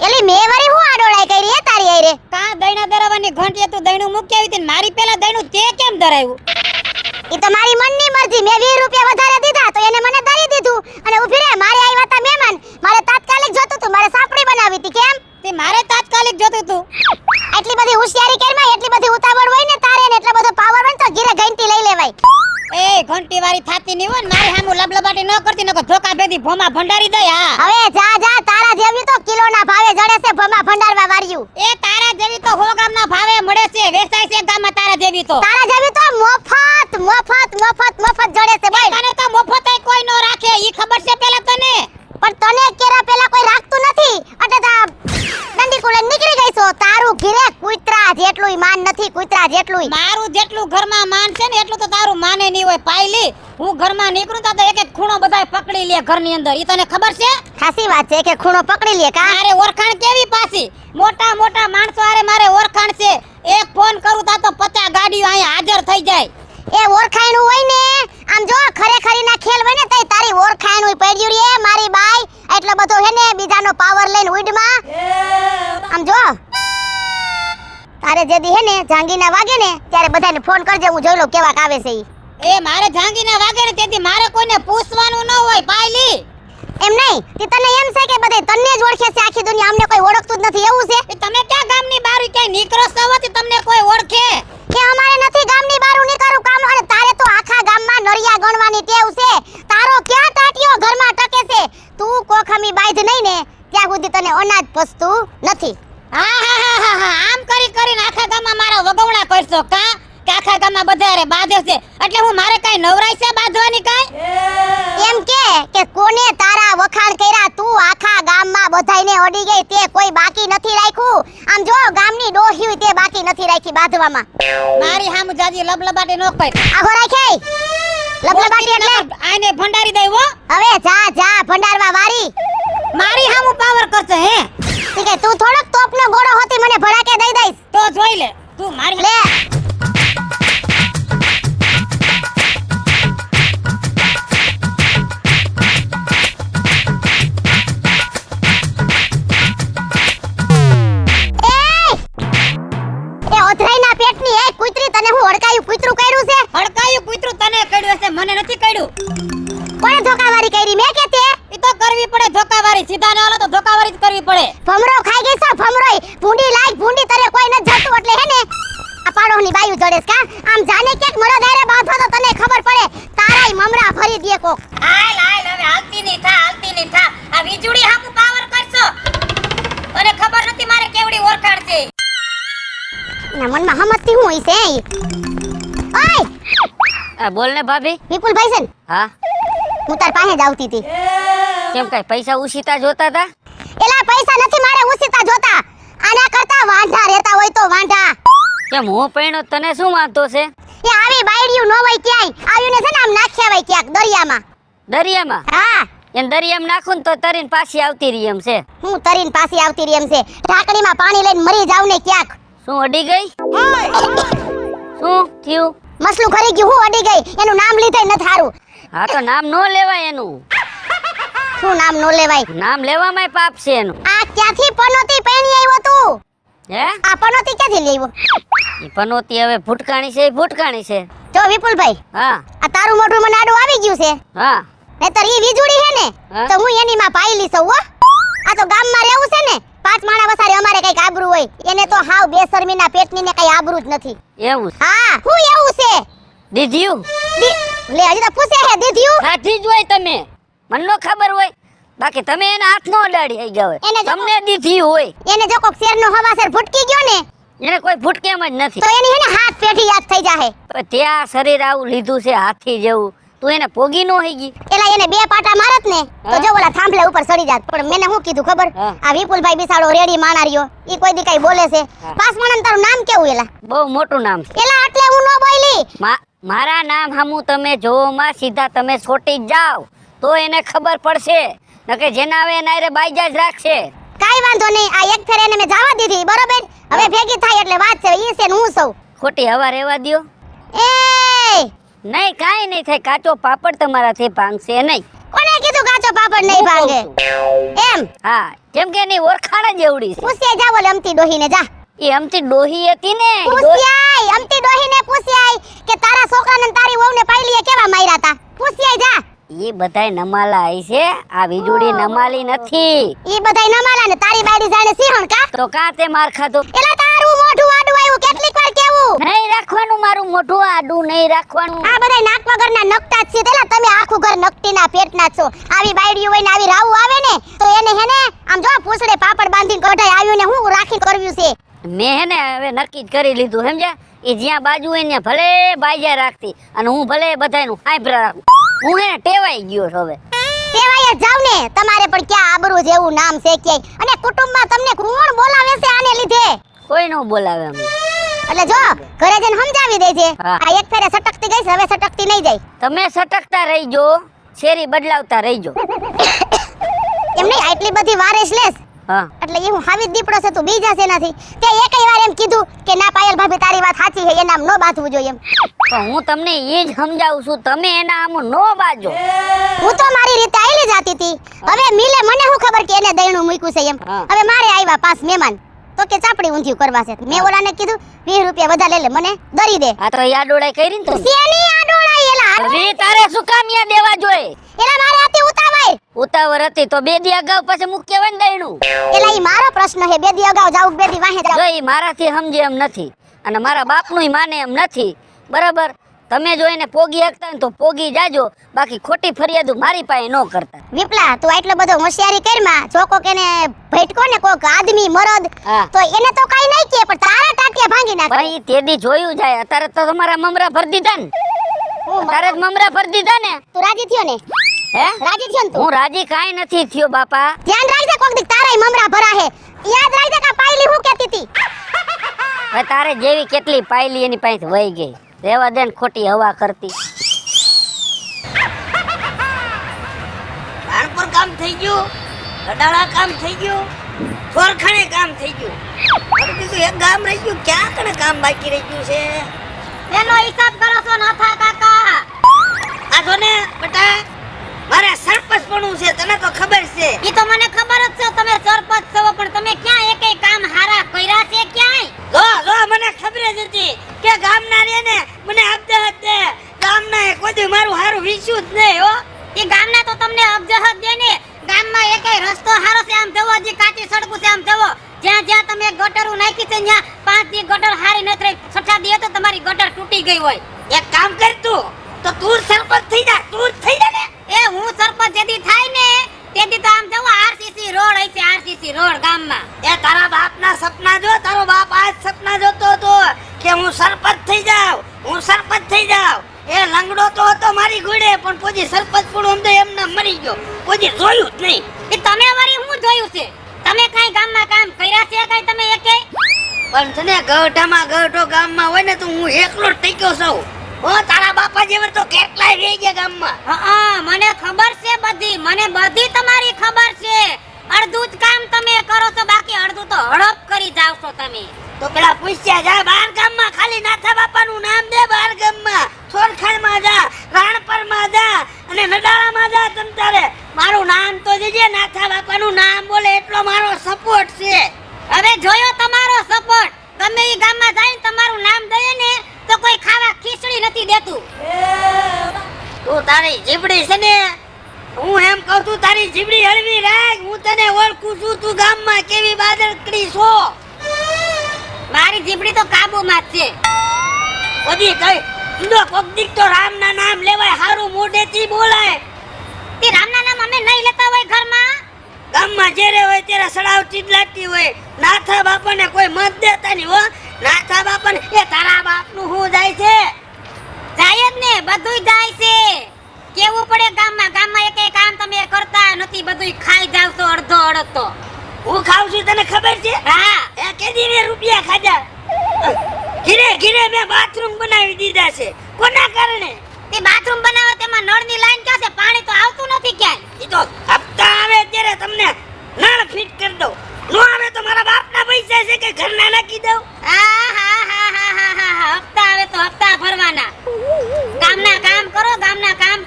એલી મે વારી હું આડોળાઈ કરી હે તારી આરે? કા દઈના દરાવાની ઘંટી તું દઈનું મૂકી આવી હતી, મારી પેલા દઈનું તે કેમ દરાવ્યું? ઈ તો મારી મનની મરજી. મે 20 રૂપિયા વધારે દીધા તો એને મને દરી દીધું. અને ઊભી રહે, મારે આવ્યા તા મહેમાન, મારે તાત્કાલિક જોતું તું, મારે સાપડી બનાવી હતી. કેમ તે મારે તાત્કાલિક જોતું તું? એટલી બધી હોશિયારી કરમાં, એટલી બધી ઉતાવળ હોય ને તારે, ને એટલો બધો પાવર હોય ને તો ઘીરે ઘંટી લઈ લેવાય. એ ઘંટી વાળી થાતી ની હોય ને મારી સામુ લબલબાટી ન કરતી, નકો ધોકા ભેદી ભોમા ભંડારી દે. હા હવે જા જા, તારા જેવી તો કિલોના ભાવે જડે છે ભોમા ભંડારવા વાળ્યું. એ તારા જેવી તો 100 ગ્રામના ભાવે મળે છે, વેચાય છે ગામમાં. તારા જેવી તો મફત મફત મફત મફત જડે છે. ભાઈ તને તો મફત કોઈ નો રાખે, ઈ ખબર છે પેલા તને. પણ તને કેરા પેલા કોઈ રાખતું નથી, એટલે તા દંડી કુલે નીકળી ગઈ છો. તારું ઘીરે કુતરા જેટલું માન નથી, કુતરા જેટલું. મારું જેટલું ઘરમાં માન છે ને એટલું તો તારું માને નહીં હોય. પાયલી હું ઘરમાં નીકળું તો એક એક ખૂણો બધાય પકડી લે ઘરની અંદર. ઈ તને ખબર છે? ખાસી વાત છે કે ખૂણો પકડી લે. કા મારે ઓળખાણ કેવી પાછી, મોટા મોટા માણસો આરે મારે ઓળખાણ છે. એક ફોન કરું તા તો 50 ગાડીઓ અહીંયા હાજર થઈ જાય. એ ઓળખાણું હોય ને, આમ જો ખરેખરીના ખેલ હોય ને તઈ તારી ઓળખાણું પડ્યું રે મારી બાઈ. એટલો બધો હે ને બીજાનો પાવર લઈને ઉડમાં. આમ જો તારે જેદી હે ને જાંગીના વાગે ને ત્યારે બધાને ફોન કરજે, હું જોઈ લઉં કેવાક આવે છે ઈ. એ મારે જાંગીના વાગે ને તેથી મારે કોઈને પૂછવાનું ન હોય પાયલી. એમ નહીં, તે તને એમ છે કે બધે તને જ ઓળખે છે આખી દુનિયા, અમને કોઈ ઓળખતું જ નથી એવું છે? તમે ક્યાં ગામની બહાર ક્યાંય નીકળો છો હોતી તમને કોઈ ઓળખે? કે અમારે નથી ગામની બહાર નીકળવું કામ. અને તારે તો આખા ગામમાં નરિયા ગણવાની ટેવ છે. તારો ક્યાં ટાટિયો ઘરમાં ટકે છે? તું કોખમી બાંધ નહીં ને ત્યાં સુધી તને અનાજ પસતું છો કા કે આખા ગામમાં બધા રે બાંધે છે એટલે હું મારે કઈ નવરાય છે બાંધવાની કઈ એમ કે કોને તારા વખાણ કર્યા તું આખા ગામમાં બધાયને અડી ગઈ તે કોઈ બાકી નથી રાખ્યું આમ જો ગામની ડોહી તે બાકી નથી રાખી બાંધવામાં મારી હામુ જાજી લબલબાટી નો પડ આખો રાખે લબલબાટી એટલે આને ભંડારી દઈ હો હવે જા જા ભંડારવા વારી મારી હામુ પાવર કરશે હે ઠીક છે તું થોડોક તોપનો ગોળો હોતી મને ભડાકે દઈ દઈશ તો જોઈ લે તું મારી લે ઓથરાઈના પેટની એક કૂતરી તને હું હડકાયું કૂતરું કર્યું છે હડકાયું કૂતરું તને કડ્યું છે મને નથી કડ્યું કોણે ધોકાવારી કરી મેં કે તે ઈ તો કરવી પડે ધોકાવારી સીધા ને હાલો તો ધોકાવારી જ કરવી પડે ભમરો ખાઈ ગઈ છો ભમરોય ભૂંડી લાગ ભૂંડી તને કોઈ ન જતું એટલે હે ને આ પાડોની બાયુ જડેસ કા આમ જાને કેક મરો દાયરે બાંધો તો તને ખબર પડે તારાય મમરા ફરી દે કોક હાલ હાલ હવે હાલતી ની થા આ વીજળી હામુ પાવર કરશો અને ખબર નથી મારે કેવડી ઓરખાણ છે ના મનમાં હમજતી હું હઈ છે ઓય આ બોલ ને ભાભી. વિપુલભાઈ છે ને હા હું તાર પાસે જ આવતી હતી કેમ કઈ પૈસા ઉછીતા જોતા હતા? એલા પૈસા નથી મારે ઉસીતા જોતા આના કરતા વાંઢા રહેતા હોય તો વાંઢા કેમ હું પૈણો તને શું વાંધો છે? એ આવી બાયડિયું નો હોય ક્યાંય આવીને છે ને આમ નાખ્યા હોય ક્યાંક દરિયામાં દરિયામાં? હા એમ દરિયામાં નાખું ને તો તરીને પાછી આવતી રહી એમ છે. હું તરીને પાછી આવતી રહી એમ છે ઢાંકણીમાં પાણી લઈને મરી જાવ ને ક્યાંક શું અડી ગઈ? શું થયું? મસલું ખરી ગયું હું અડી ગઈ એનું નામ લીધે ન થારું હા તો નામ નો લેવાય એનું. શું નામ નો લેવાય નામ લેવામાં પાપ છે એનું. આ ક્યાંથી પનોતી પહેણી આવ્યો તું હે? આ પનોતી ક્યાંથી લઈ આવ્યો ઈ પનોતી હવે ભૂટકાણી છે, ઈ ભૂટકાણી છે. જો વિપુલભાઈ હા આ તારું મોઢું મને આડું આવી ગયું છે હા નહીતર ઈ વીજળી હે ને હા? તો હું એની માં પાઈલી છું હો આ તો ગામમાં રહેવું છે ને પાંચ માણા વસારે અમારે કઈક આબરૂ હોય એને તો હાવ બેશરમીના પેટની ને કઈ આબરૂ જ નથી એવું છે. હા હું એવું છે દીધ્યું? લે હજી તો પૂછે હે દીધ્યું સાચી જ હોય તમે, મને નો ખબર હોય. બાકી તમે એના હાથ નો અડાડી આવી ગયા એને હોય, જો- તમને દીધી હોય. એને જો કોક શેરનો હવાસેર ભટકી ગયો ને એને કોઈ ભૂટકેમ જ નથી. તો એની હે ને હાથ પેઠી યાદ થઈ જાહે પણ ત્યાં શરીર આવું લીધું છે હાથી જેવું, તું એને પોગી નો હોઈ ગઈ. એલા એને બે પાટા મારત ને તો હા? જો ઓલા થાંભલે ઉપર ચડી જાત પણ મેને શું કીધું ખબર હા. આ વિપુલભાઈ બિસાડો રેડી માણારિયો ઈ કોઈ દી કઈ બોલે છે હા. પાસ માણન તારું નામ કેવું એલા બહુ મોટું નામ છે. એલા એટલે હું નો બોલી મારા નામ હામું તમે જોવામાં સીધા તમે છોટી જ જાઓ તો એને ખબર પડશે, નકે જેના આવે એના હારે બાઈજા જ રાખશે. કાઈ વાંધો નહીં આ એક ફેરે એને મેં જવા દીધી બરોબર હવે ભેગી થાય એટલે વાત છે ઈ છે ને હું સૌ ખોટી હવા રહેવા દ્યો. એ નહીં કાંઈ નહીં થાય, કાચો પાપડ તમારાથી ભાંગશે નહીં. કોને કીધું કાચો પાપડ નહીં ભાંગે એમ હા, કેમ કે એની ઓળખાણ જ એવડી છે. પૂછ્યા જા ઓલે અમતી ડોહીને જા એ અમથી ડોહી હતી ને, પૂછ્યાય અમતી ડોહીને પૂછ્યાય કે તારા છોકરાને ને તારી વહુને પાયલીએ કેવા માર્યા તા પૂછ્યાય જા એ બધાય નમાલા આઈ છે, આ વીજળી નમાલી નથી. ઈ બધાય નમાલા ને તારી બાયડી જાણે સિંહણ કા તો કાં તે માર ખાધો? એલા તારું મોઢું આડું આવ્યું કેટલીક વાર કેવું નહીં રાખવાનું મારું મોઢું આડું, નહીં રાખવાનું. આ બધાય નાક વગરના નકટા જ છે તેલા તમે આખું ઘર નકટીના પેટના જ છો આવી બાયડીઓ હોય ને આવી રાવું આવે ને તો એને હે ને આમ જો પૂછડે પાપડ બાંધીને કઢાઈ આવ્યું ને હું રાખી કરવ્યું છે મેં હે ને હવે નક્કી જ કરી લીધું, સમજ્યા? એ જ્યાં બાજુ હોય ને ભલે બાઈજા રાખતી અને હું ભલે બધાયનું હાંભળા રાખું. હું હે ને ટેવાઈ ગયો છું હવે. તેવાય જ જાવ ને તમારે પણ ક્યાં આબરૂ જેવું નામ છે ક્યાંય અને કુટુંબમાં તમને કોણ બોલાવે છે આને લીધે કોઈ નો બોલાવે અમને. એટલે જો ઘરે જઈને સમજાવી દેજે હા. આ એક ફેરે સટકતી ગઈ છે હવે સટકતી નહીં જાય તમે સટકતા રહીજો, શેરી બદલાવતા રહીજો. એમ નહીં આટલી બધી વારેશ લેસ હા એટલે એ હું હાવી જ દીપડો છે તું બીજા છે નથી તે એકઈ વાર એમ કીધું કે ના પાયલ ભાભી તારી વાત સાચી છે એના આમ નો બાંધવું જોઈએ એમ તો હું તમને એ જ સમજાવું છું, તમે એના આમ નો બાજો. હું તો મારી રીતે આયલી જાતી હતી હવે મિલે મને શું ખબર કે એને દયણું મૂક્યું છે એમ હા. હવે મારે આવ્યા પાંચ મહેમાન તો કે ચાપડી ઊંધિયું કરવા છે મેં ઓલાને કીધું 20 રૂપિયા વધારે લે લે મને દરી દે આ તો યાડોડાઈ કરી ને તમે. શેની આડોળાઈ એલા હવે તારે શું કામ યા દેવા જોઈએ? એલા મારે આતી ઉતાવળ ઉતાવળ હતી તો બે દી અગાઉ પછી મૂકી કેવાય ને દયણું. એલા ઈ મારો પ્રશ્ન છે બે દી અગાઉ જાવ બે દી વાહે જાવ જો ઈ મારાથી સમજે એમ નથી અને મારા બાપનું માને એમ નથી, બરાબર? તમે જો એને પોગી હકતા ને તો પોગી જાજો, બાકી ખોટી ફરિયાદ મારી પાસે ન કરતા. વિપલા તું આટલો બધો હોશિયારી કરમાં જો કોક એને ભટકો ને કોક આદમી મરદ હા. તો એને તો કાઈ નહીં કે પણ તારા ટાટિયા ભાંગી નાખે ભાઈ તેદી જોયું જાય. અત્યારે તો તમારા મમરા ભરી દીધા ને. તારે જ મમરા ભરી દીધા ને. તું રાજી થયો ને? હે રાજી થયો ને તું? હું રાજી કાઈ નથી થયો બાપા. ધ્યાન રાખજે કોક દી તારાય મમરા ભરા હે. યાદ રાખજે કે પાયલી હું કહેતી હતી. હવે તારે જેવી કેટલી પાયલી એની પાસે વહી ગઈ. રેવા દે ને ખોટી હવા કરતી. કાનપુર કામ થઈ ગયું, ગડાળા કામ થઈ ગયું, ચોરખાણે કામ થઈ ગયું. હવે બીજું એક ગામ રહી ગયું, ક્યાં કને કામ બાકી રહી ગયું છે? એનો હિસાબ કરો છો નાથા કાકા. આ જો ને બેટા, મારે સરપંચ બનવું છે, તને તો ખબર છે. ઈ તો મને ખબર જ છે તમે સરપંચ છો, પણ તમે ક્યાં એકેય કામ હારા કર્યા છે ક્યાંય? જો મને ખબર જ હતી કે ગામના રે ને મને અબજહત દે. ગામના એ કોઈ દી મારું હારું વિશ્યું જ નહીં હો. ઈ ગામના તો તમને અબજહત દે ને. ગામમાં એકેય રસ્તો હારો છે આમ જવો, જે કાચી સડકું છે આમ જવો. જ્યાં જ્યાં તમે ગટરું નાખી છે ત્યાં 5 દી ગટર હારી નથી રહી. 6 દી તો તમારી ગટર તૂટી ગઈ હોય. એક કામ કર તું સરપંચ થઈ જા. તું થઈ જા ને. એ હું સરપંચ જેદી થાય ને તેદી તો આમ જવો આરસીસી રોડ હઈ છે, આરસીસી રોડ ગામમાં. એ તારા બાપના સપના જો. તારો બાપ આજ સપના જોતો હતો કે હું સરપંચ થઈ જાઉં, હું સરપંચ થઈ જાઉં. એ લંગડો તો હતો મારી ઘોડે, પણ પોજી સરપંચ પણ આમ તો એમને મરી ગયો. પોજી જોયું જ નહીં. એ તમે વળી હું જોયું છે? તમે કાઈ ગામમાં કામ કર્યા છે કાઈ તમે એકેય? પણ તને ગઢામાં ગઢો ગામમાં હોય ને તો હું એકલો જ ટેક્યો છું. ઓ તારા બાપા જેવા તો કેટલાય રહી ગયા ગામમાં. હા મને ખબર છે બધી, મને બધી તમારી ખબર છે. અડધું જ કામ તમે કરો છો, બાકી અડધું તો હડપ કરી જાવ છો તમે. તો પેલા પૂછ્યા જા બાર ગામમાં, ખાલી નાથા બાપાનું નામ દે. બાર ગામમાં છોરખાણમાં જા, રાણપરમાં જા અને નડાળામાં જા. તમ તારે મારું નામ તો દેજે. નાથા બાપાનું નામ બોલે એટલો મારો સપોર્ટ છે. હવે જોયો તમારો સપોર્ટ. ગમે ઈ ગામમાં જાય ને તમારું નામ દઈએ ને તો કોઈ ખાવા ખીચડી નથી દેતું. તું તારી જીબડી છે ને, હું એમ કહું છું તારી જીબડી હળવી રાખ. હું તને ઓળખું છું, તું ગામમાં કેવી બાદરકડી છો. મારી જીબડી તો કાબુમાં જ છે. બધી કઈ ઈંદો કોક દીક તો રામના નામ લેવાય, હારું મોઢેથી બોલાય. તે રામના નામ અમે નહીં લેતા હોય ઘરમાં. ગામમાં જ્યારે હોય ત્યારે સડાવતી જ લાગતી હોય. નાથા બાપાને કોઈ મત દેતા નહીં હો. નાથા બાપાને એ તારા બાપનું શું જાય છે? જાય જ ને, બધુંય જાય છે. કેવું પડે ગામમાં. ગામમાં એકેય કામ તમે કરતા નથી, બધુંય ખાઈ જાવ છો અડધો અડધો. હું ખાઉં છું તને ખબર છે? હા એ કેદી રે રૂપિયા ખાધા. ઘીરે ઘીરે મેં બાથરૂમ બનાવી દીધા છે. કોના કારણે? તે બાથરૂમ બનાવો તેમાં નળની લાઈન ક્યાં છે? પાણી તો આવતું નથી ક્યાંય. ઈ તો હપ્તા આવે ત્યારે તમને નળ ફિટ કરી દઉં. નો આવે તો મારા બાપના પૈસા છે કે ઘરના નાખી દઉં. હા હપ્તા આવે તો હપ્તા ભરવાના. ગામના કામ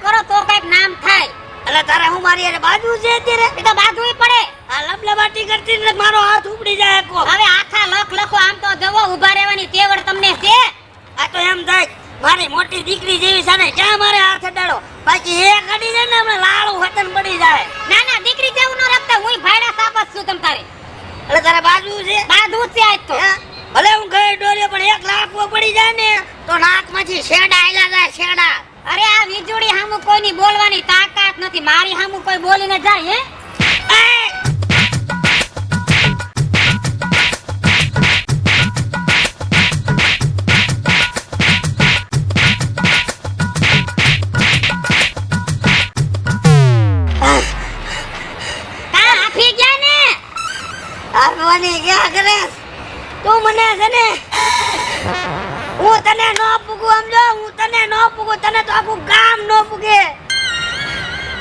કરો તો કઈક નામ થાય. એટલે તારે હું મારી હારે બાજુ છે અત્યારે? એ તો બાંધવું પડે. આ લબલબાટી કરતી ને મારો હાથ ઉપડી જાય કો. હવે આખા લખો આમ તો જવો, ઊભા રહેવાની તેવડ તમને છે. આ તો એમ થાય મારી મોટી દીકરી જેવી છે ને, ક્યાં મારે હાથ અડાડો. બાકી એ કડી જાય ને હમણાં લાળું વતન પડી જાય. ના દીકરી જેવું ન રાખતા. હું ભાડા સાપસ છું તમ તારે. એટલે તારે બાજુ છે? બાંધવું છે આજ તો. હે? ભલે હું ગઈ ડોરે પણ 1 લાખ પડી જાય ને તો નાકમાંથી શેડા આયલા જાય, શેડા. અરે આ વીજળી હામું કોઈની બોલવાની તાકાત નથી. મારી હામું કોઈ બોલીને જાય હે? આગવાની ક્યાં કરે તું? મને છે ને હું તને નો પૂગું સમજો. હું તને નો પૂગું, તને તો આખું ગામ નો પૂગે.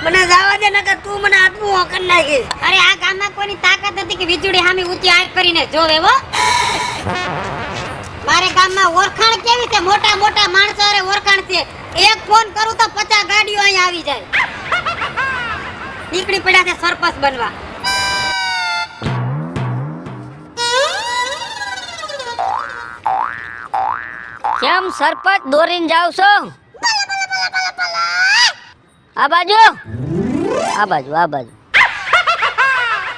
મને જવા દે નકર તું મને આટલું કરી નાખી. અરે આ ગામમાં કોઈની તાકાત નથી કે વીજળી સામે ઊંચી આંખ કરીને જોવે હો. મારે ગામમાં ઓળખાણ કેવી છે? મોટા મોટા માણસો અરે ઓળખાણ છે. એક ફોન કરું તો 50 ગાડીઓ અહીં આવી જાય. નીકળી પડ્યા છે સરપંચ બનવા. કેમ સરપંચ દોરીને જાવ છો? આ બાજુ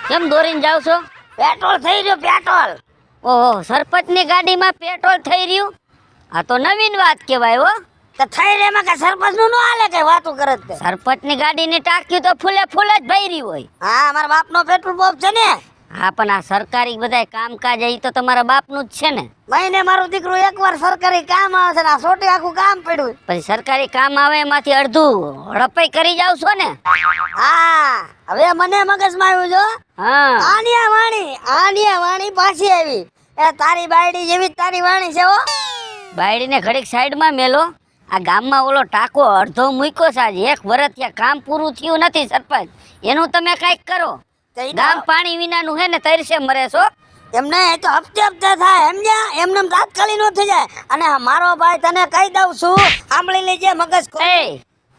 કેમ દોરીને જાવ છો? પેટ્રોલ થઈ રહ્યું, પેટ્રોલ. ઓહો, સરપંચની ગાડીમાં પેટ્રોલ થઈ રહ્યું. આ તો નવીન વાત કહેવાય હો. તો થઈ રે માં કે સરપંચ નું નો હાલે કે વાતો કરે તે. સરપંચની ગાડીની ટાંકી તો ફૂલે ફૂલ જ ભરી હોય. હા, મારા બાપનો પેટ્રોલ પંપ છે ને. હા પણ આ સરકારી બધાય કામકાજ એ તો તમારા બાપનું જ છે ને. મહિને મારું દીકરું એકવાર સરકારી કામ આવે છે ને આ સોટી આખું કામ પડ્યું. પછી સરકારી કામ આવે એમાંથી અડધું હડપાઈ કરી જાવ છો ને. હા હવે મને મગજમાં આવ્યું જો. હા આનિયા વાણી પાછી આવી. એ તારી બાયડી જેવી જ તારી વાણી છે હો. બાયડીને ઘડીક સાઈડમાં મેલો. આ ગામમાં ઓલો ટાકો અડધો મૂક્યો છે આજે 1 વર્ષ ત્યાં કામ પૂરું થયું નથી સરપંચ. એનું તમે કાંઈક કરો. ગામ પાણી વિનાનું હે ને તરસે મરે છો. એમને એ તો હપ્તે હપ્તે થાય સમજ્યા. એમને તાત્કાલિક નો થઈ જાય. અને મારો ભાઈ તને કહી દઉં છું સાંભળી લેજે મગજ એ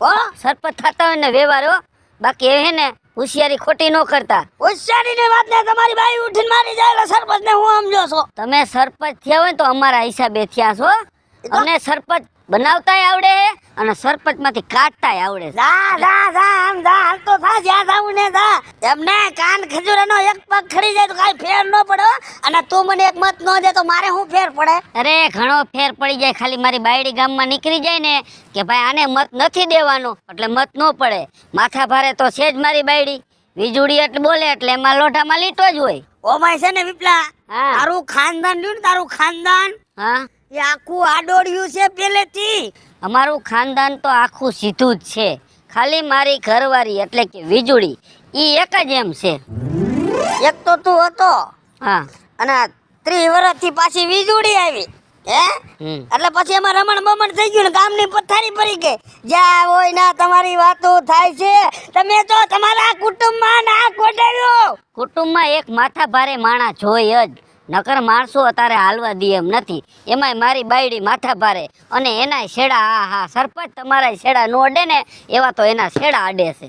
હો. સરપંચ થતા હોય ને વ્યવહાર હો. બાકી એ હે ને હોશિયારી ખોટી ન કરતા. હોશિયારીની વાત ને તમારી બાઈ ઉઠીને મારી જાય એટલે સરપંચ ને હું સમજો છો. તમે સરપંચ થયા હોય ને તો અમારા હિસાબે થયા છો. અમને સરપંચ બનાવતાય આવડે અને સરપંચ માંથી કાઢતાય આવડે. આમ જા હાલ તો થા જ્યાં જાવું ને જા. એમને કાન ખજૂરાનો એક પગ ખડી જાય તો કાઈ ફેર ન પડે. અને તું મને એક મત ન દે તો મારે શું ફેર પડે? અરે ઘણો ફેર પડી જાય. ખાલી મારી બાયડી ગામમાં નીકળી જાય ને કે ભાઈ આને મત નથી દેવાનો એટલે મત ન પડે. માથા ભારે તો છે જ મારી બાયડી. વીજળી એટલે બોલે એટલે એમાં લોઢામાં લીટો જ હોય. ઓમાય છે ને વિપલા હા. તારું ખાનદાન રહ્યું ને તારું ખાનદાન હા એ આખું આડોડ્યું છે પેલેથી. અમારું ખાનદાન તો આખું સીધું જ છે. ખાલી મારી ઘરવાળી એટલે કે વીજળી ઈ એક જ એમ છે. એક તો તું હતો હા અને 30 વર્ષથી પાછી વીજળી આવી હે. એટલે પછી એમાં રમણ બમણ થઈ ગયું ને ગામની પથારી પડી ગઈ. જ્યાં હોય ના તમારી વાતો થાય છે. તમે તો તમારા કુટુંબમાં ના કોડાવ્યો. કુટુંબમાં એક માથા ભારે માણસ જોઈ જ. નકર માણસો અત્યારે હાલવા દે એમ નથી. એમાંય મારી બાયડી માથા ભારે અને એનાય છેડા. હા સરપંચ તમારા છેડા નો અડે ને એવા તો એના છેડા અડે છે.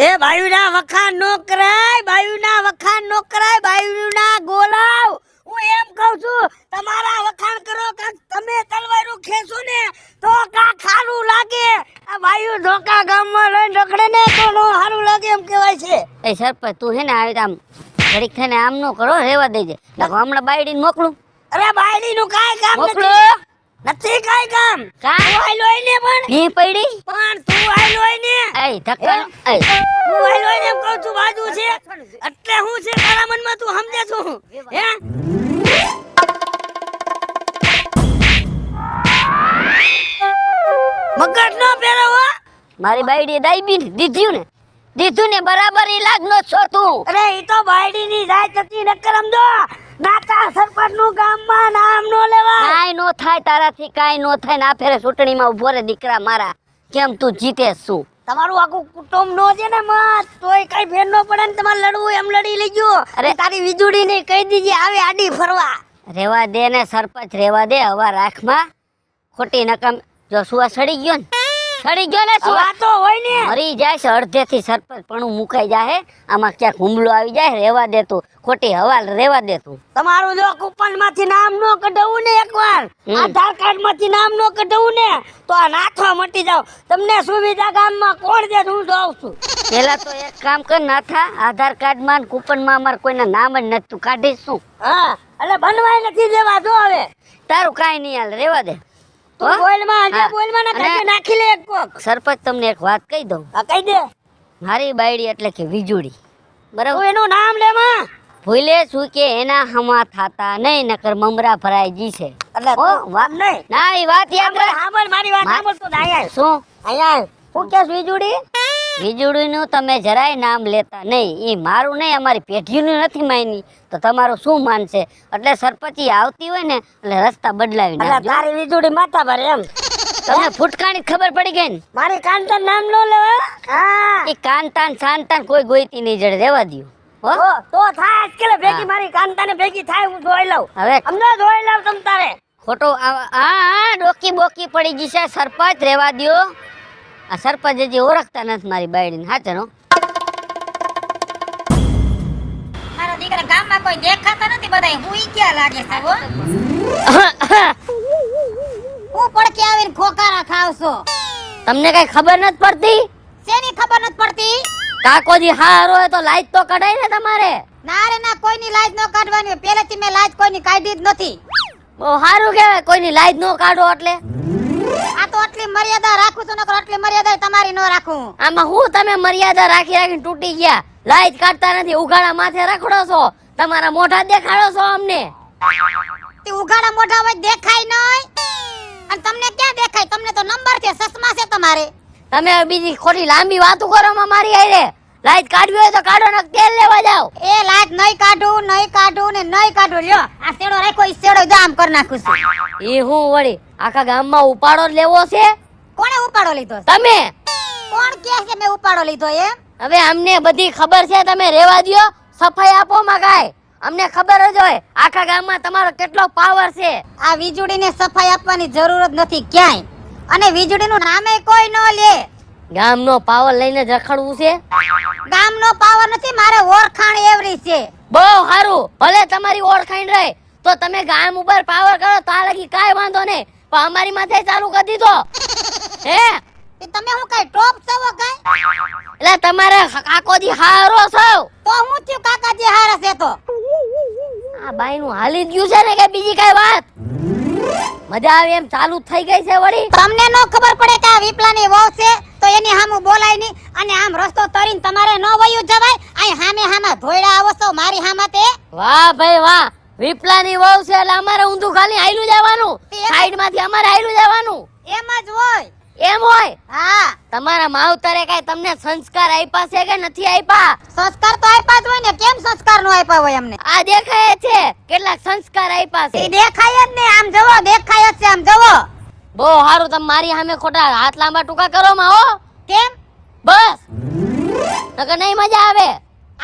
એ બાયુના વખાણ નો કરાય. બાયુના વખાણ નો કરાય. બાયુના ગોલાવ. હું એમ કહું છું તમારા વખાણ કરો કે તમે તલવારું ખેંચો ને તો કા ખારું લાગે. આ બાયુ ધોકા ગામમાં લઈને રખડે ને તો નો સારું લાગે એમ કહેવાય છે. એ સરપંચ તું હે ને આવી આમ ઘડીક થઈને આમ નો કરો રેવા દેજે. હમણાં બાયડીને મોકલું. અરે બાયડી નું કાઈ કામ મોકલો. નથી કાઈ કામ. કા તું આયલોય ને પણ ભી પડી. પણ તું આયલોય ને એ ધક્કા એ તું આયલોય ને એમ કહું છું બાજુ છે એટલે હું છે તારા મનમાં તું સમજે છું હે. મગજ નો ફેરવો. મારી બાયડીએ દાઈબી ને દીધું ને બરાબર ઈલાજ નો છો તું. અરે ઈ તો બાયડી ની જાય જતી નકર સમજો નાતા સરપંચ નું ગામમાં નામ નો લેવાય. કાઈ નો થાય તારાથી કાઈ નો થાય ને આ ફેરે ચૂંટણીમાં ઉભો રે દીકરા મારા. કેમ તું જીતે શું? તમારું આખું કુટુંબ નો છે ને મત તોય કઈ ફેર નો પડે ને તમારે લડવું એમ લડી લેજો. અરે તારી વીજળી ને કહી દીજે આવે આડી ફરવા. રેવા દે ને સરપંચ રેવા દે. હવા રાખમાં ખોટી નકમ જો સુવા સડી ગયો ને સુવા આ તો હોય ને મરી જાય છે અડધેથી સરપંચ પણ મુકાઈ જાય. આમાં ક્યાંક હુમલો આવી જાય. રેવા દે તું ખોટી હવા રેવા દે તું. તમારું જો કૂપન માંથી નામ નો કઢાવું ને એકવાર આધાર કાર્ડ માંથી નામ નો કઢાવું ને તો આ નાથવા મટી જાવ. તમને સુવિધા ગામમાં કોણ દે હું જોઉં છું. પેલા તો એક કામ કર નાથા આધાર કાર્ડ માં કૂપન માં અમાર કોઈના નામ જ નથી. તું કાઢીશ શું? હા એટલે બનવાય નથી દેવા જો હવે તારું કાઈ નહીં હાલ રેવા દે. તું બોલમાં હા. બોલમાં ના કાઢી નાખી લે એક કોક. સરપંચ તમને એક વાત કહી દઉં. આ કહી દે મારી બાયડી એટલે કે વીજળી તું બરાબર. એનું નામ લે માં. ભૂલે છું કે એના હમા થાતા નહીં નકર મમરા ભરાઈ જી છે. એટલે ઓ વાત નહીં ના એ વાત યાદ રાખ. સાંભળ મારી વાત સાંભળ તો અહીંયા શું અહીંયા હું કે વીજળી વીજળીનું તમે જરાય નામ લેતા નહીં. એ મારું નહીં અમારી પેઢીનું નથી માયની તો તમારું શું માનશે? એટલે સરપંચી આવતી હોય ને એટલે રસ્તા બદલાવી એટલે નાખજો. તારી વીજળી માથા ભરે એમ. તમને ફૂટકાની ખબર પડી ગઈ ને. મારી કાંતન નામ નો લેવા. હા એ કાનતાન શાંતાન કોઈ ગોઈતી નહીં જડે રેવા દ્યો. હો તો થાય આજકાલ ભેગી હા. મારી કાંતાને ભેગી થાય હું જોઈ લઉં. હવે અમને જોઈ લઉં તમ તારે. ખોટો હા ડોકી બોકી પડી જશે. સરપંચ રેવા દ્યો. આ સરપંચ હજી ઓળખતા નથી મારી બાયડીને. હાચનો મારા દીકરા ગામમાં કોઈ દેખાતા નથી. બધાય હુઈ ગયા લાગે છે હો. હું પડકે આવીને ખોકારા ખાવશો. તમને કઈ ખબર નથી પડતી? શેની ખબર નથી પડતી? કાકોજી હારો હોય તો લાઈટ તો કઢાય ને તમારે. ના રે ના, કોઈની લાજ ન કાઢવાની. પહેલેથી મેં લાજ કોઈની કાઢી જ નથી. બહુ સારું કહેવાય કોઈની લાઈટ નો કાઢો એટલે. આ તો આટલી આટલી મર્યાદા રાખું છું નકર આટલી મર્યાદા તમારી ન રાખું. આમાં હું તમે મર્યાદા રાખી રાખીને તૂટી ગયા? લાઈટ કાઢતા નથી, ઉઘાડા માથે રખડો છો, તમારા મોઢા દેખાડો છો અમને. તે ઉઘાડા મોઢા હોય દેખાય નહીં. અને તમને ક્યાં દેખાય? તમને તો નંબર છે, ચશ્મા છે તમારે. તમે હવે બીજી ખોટી લાંબી વાતો કરો માં મારી હારે. લાઈટ કાઢવી હોય તો કાઢો ને તેલ લેવા જાઓ. એ લાઈટ નહીં કાઢું ને નહીં કાઢું. લ્યો આ શેડો રાખ્યો, ઈ શેડો જો આમ કરી નાખું છું. એ હું વળી આખા ગામમાં ઉપાડો જ લેવો છે? કોણે ઉપાડો લીધો? તમે. કોણ કહે છે મેં ઉપાડો લીધો એમ? હવે અમને બધી ખબર છે, તમે રેવા દ્યો, સફાઈ આપો મગાય. અમને ખબર જ હોય આખા ગામમાં તમારો કેટલો પાવર છે. આ વીજળીને સફાઈ આપવાની જરૂર જ નથી ક્યાંય. અને વીજળીનું નામે કોઈ ન લે. ગામનો પાવર લઈને જ રખડવું છે? ગામનો પાવર નથી, મારે ઓળખાણ એવરી છે. બહુ સારું, ભલે તમારી ઓળખાણ રહે તો તમે ગામ ઉપર પાવર કરો તો આ લગી કાંઈ વાંધો નહીં, પણ અમારી માથે ચાલુ કરી દીધો. હે એ તમે હું કઈ ટોપ છો કઈ? એટલે તમારે કાકોજી હારો છો. તો હું થયું કાકાજી હારા છે તો? આ બાઈ નું હાલી ગયું છે ને કે બીજી કઈ વાત? મજા આવે એમ ચાલુ થઈ ગઈ છે વળી. તમને નો ખબર પડે કે આ વિપલાની વહુ છે તો એની સામું બોલાય નહીં. અને આમ રસ્તો તરીને તમારે ન વયું જવાય. અહીં સામે સામા ધોયડા આવો છો મારી સામા તે. વાહ ભાઈ વાહ, વિપલાની વહુ છે એટલે અમારે ઊંધું ખાલી હાઈલું જવાનું, સાઈડ માંથી અમારે હાઈલું જવાનું. એમ જ હોય. એમ હોય? હા. તમારા માવતરે કઈ તમને સંસ્કાર આપ્યા છે કે નથી આપ્યા? સંસ્કાર તો આપ્યા જ હોય ને. કેમ સંસ્કાર નો આપ્યા હોય અમને? આ દેખાય છે કેટલાક સંસ્કાર આપ્યા છે. એ દેખાય જ ને, આમ જવો દેખાય જ છે, આમ જવો. બહુ સારું, તમે મારી સામે ખોટા હાથ લાંબા ટૂંકા કરો માં હો. કેમ? બસ નકર નહીં મજા આવે.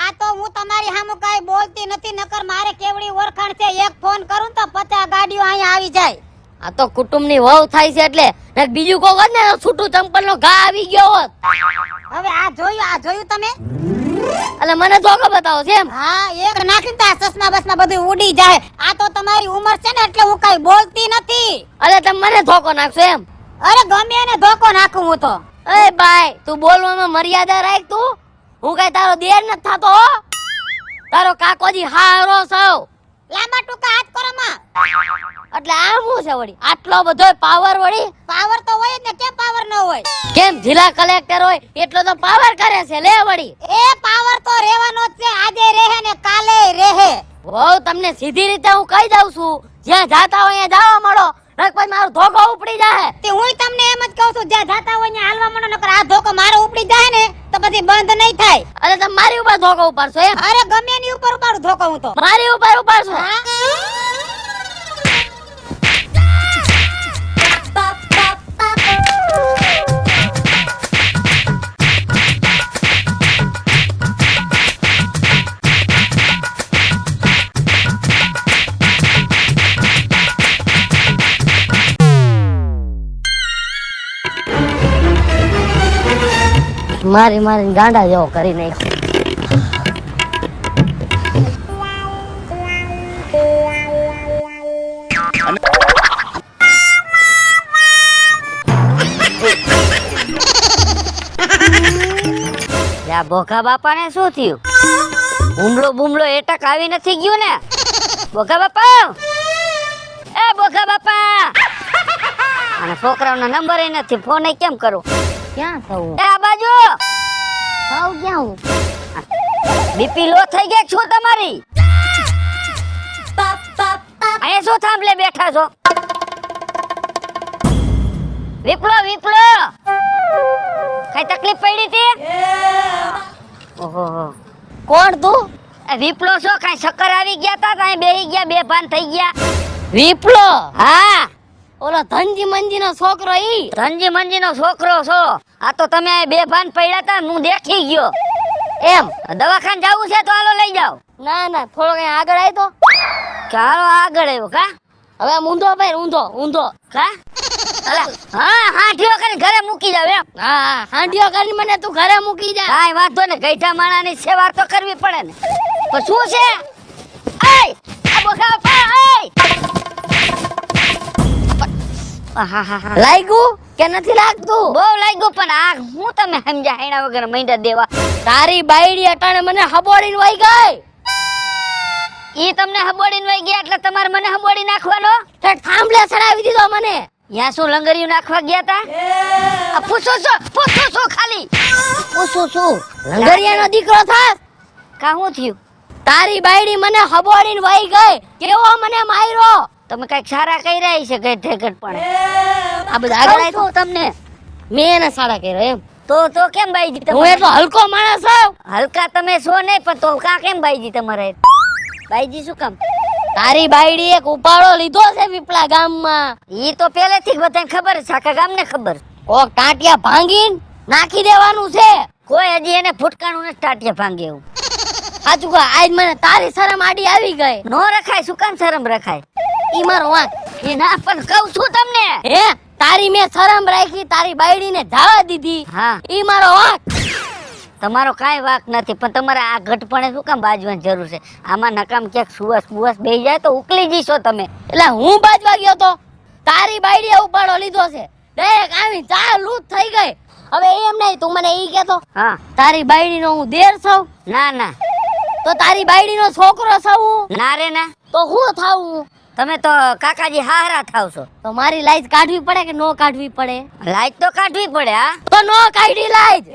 આ તો હું તમારી સામે કઈ બોલતી નથી, નકર મારે કેવડી ઓળખાણ છે. એક ફોન કરું તો 50 ગાડીઓ અહીંયા આવી જાય. આ તો કુટુંબની વહુ થાય છે એટલે, ને બીજું કોઈ હોત ને છૂટું ચંપલ નો ઘા આવી ગયો હોત. હવે આ જોયું તમે? એટલે મને ધોકો બતાવો છે એમ? હા, એક નાખીને તો આ ચશ્મા બસમાં બધું ઉડી જાય. આ તો તમારી ઉંમર છે ને એટલે હું કઈ બોલતી નથી. એટલે તમે મને ધોકો નાખશો એમ? અરે ગમે એને ધોકો નાખું હું તો. એ ભાઈ તું બોલવામાં મર્યાદા રાખ. તું હું કઈ તારો દેર નથી થતો હો. તારો કાકોજી હારો સૌ. લાંબા ટૂંકા હાથ કરો માં. એટલે આ શું છે વળી આટલો બધો પાવર? વળી પાવર તો હોય જ ને, કેમ પાવર ન હોય? કેમ જિલ્લા કલેક્ટર હોય એટલો તો પાવર કરે છે લે વળી. એ પાવર તો રહેવાનો જ છે, આજે રહે ને કાલે રહે. વહુ તમને સીધી રીતે હું કહી દઉં છું, જ્યાં જાતા હોય ત્યાં જવા મળો, નકર પછી મારો ધોકો ઉપડી જાય. તે હું તમને એમ જ કહું છું, જ્યાં જાતા હોય ત્યાં હાલવા માંડો, નકર આ ધોકો મારો ઉપડી જાય ને તો પછી બંધ નહીં થાય. એટલે તમે મારી ઉપર ધોકો ઉપાડશો એમ? અરે ગમે એની ઉપર ઉપાડું ધોકો હું તો. મારી ઉપર ઉપાડશો? મારી ગાંડા જેવો કરી નાખ્યો. યા બોખા બાપાને શું થયું? બુમલો એટક આવી નથી ગયું ને? બોખા બાપા, એ બોખા બાપા. અને છોકરાઓનો નંબર ય નથી, ફોન ય કેમ કરું? ક્યાં થવું? એ આ બાજુ આવ. ક્યાં હું? બીપી લો થઈ ગયા છો તમારી? અહીંયા શું થાંભલે બેઠા છો? વિપલો કઈ તકલીફ પડી હતી? ઓહો, કોણ તું? વિપલો છો? કઈ ચક્કર આવી ગયા તા? કઈ બેહી ગયા, બેભાન થઈ ગયા? વિપલો? હા, ઓલો ધનજી મંજી નો છોકરો. ઈ ધનજી મંજી નો છોકરો છો? આ તો તમે બેભાન પડ્યા તા, હું દેખી ગયો. એમ દવાખાને જવું છે તો હાલો લઈ જાઓ. ના થોડો કઈ આગળ આવી તો. ચાલો આગળ આવ્યો કા? હવે ઊંધો ભાઈ, ઊંધો કા? હા, હાંઠિયો કરીને ઘરે મૂકી જાવ એમ? હા, હાંઠિયો કરીને મને તું ઘરે મૂકી જા. કાઈ વાંધો ને, ગઈઠા માણાની સેવા તો કરવી પડે ને. તો શું છે? એય આ બોખા લાગ્યું કે નથી લાગતું? બહુ લાગ્યું, પણ આ હું તમે સમજ્યા હેણા વગર મૈંડા દેવા. તારી બાયડી અટાણે મને હબોડીને વઈ ગઈ. ઈ તમને હબોડીને વઈ ગયા એટલે તમારે મને હબોડી નાખવાનો? થાંભલે ચડાવી દીધો મને. યા શું લંગરિયું નાખવા ગયા તા આ પૂછો છો ખાલી પૂછું છું લંગરિયાનો દીકરો થાસ કા હું થયું તારી બાયડી મને હબોડીને વહી ગઈ કેવો મને માર્યો તમે કઈક સારા કર્યા છે ગઈ ઠેકટ પણ આ બધા આગળ આય તો તમને મેં એને સાડા કર્યો એમ તો કેમ બાઈજી હું તમારે એટલો હલકો માણસ છું હલકા તમે છો નહીં પણ તો કા કેમ બાઈજી તમારે બાઈજી શું કામ તારી બાયડી એક ઉપાડો લીધો છે વિપલા ગામમાં ઈ તો પહેલેથી જ બધાને ખબર છે આખા ગામને ખબર કોક ટાંટિયા ભાંગીને નાખી દેવાનું છે કોઈ હજી એને ફૂટકાણું નથી ટાટિયા ભાંગે એવું સાચું કહો આજ મને તારી શરમ આડી આવી ગઈ નો રખાય શું કામ શરમ રખાય ઈ મારો વાંક એ ના પણ કહું છું તમને હે તારી મેં શરમ રાખી તારી બાયડીને ધાવા દીધી હા ઈ મારો વાંક તમારો કાંઈ વાક નથી પણ તમારે આ ઘટપણે શું કામ બાજવાની જરૂર છે આમાં નકામ ક્યાંક સુવાસ બુવાસ બેહી જાય તો ઉકલી જઈશો તમે એટલે હું બાજવા ગયો તો તારી બાયડીએ ઉપાડો લીધો છે ડાયરેક્ટ આવી ચાલુ જ થઈ ગઈ હવે એમ નહીં તું મને ઈ કહેતો હા તારી બાયડીનો હું દેર છું ના તો તારી બાયડીનો છોકરો છું ના રે ના તો હું થાવું તમે તો કાકાજી હારા થાવ છો તો મારી લાઈટ કાઢવી પડે કે નો કાઢવી પડે લાઈટ તો કાઢવી પડે હા તો નો કાઢી લાઈટ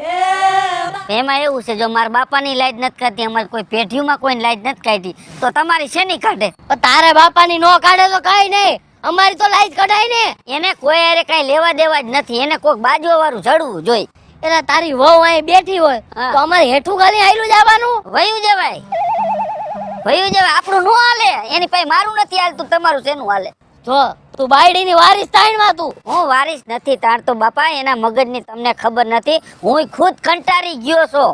એમાં એવું છે જો મારા બાપાની લાઈટ નથી કાઢી અમારે કોઈ પેઢીમાં કોઈ લાઈટ નથી કાઢી તો તમારી શેની કાઢે પણ તારે બાપાની નો કાઢે તો કઈ નહીં અમારી તો લાઈટ કઢાય ને એને કોઈ અરે કઈ લેવા દેવા જ નથી એને કોઈક બાજુ વાળું જડવું જોઈ એટલે તારી વહુ અહીં બેઠી હોય હા. તો અમારે હેઠું ખાલી આયલું જવાનું વયું જવાય આપણું નો હાલે એની પાસે મારું નથી હાલતું તમારું શેનું હાલે જો તું બાયડીની વારીસ તાણવા તું હું વારીસ નથી તાણતો બાપા એના મગજની તમને ખબર નથી હું ખુદ કંટાળી ગયો છો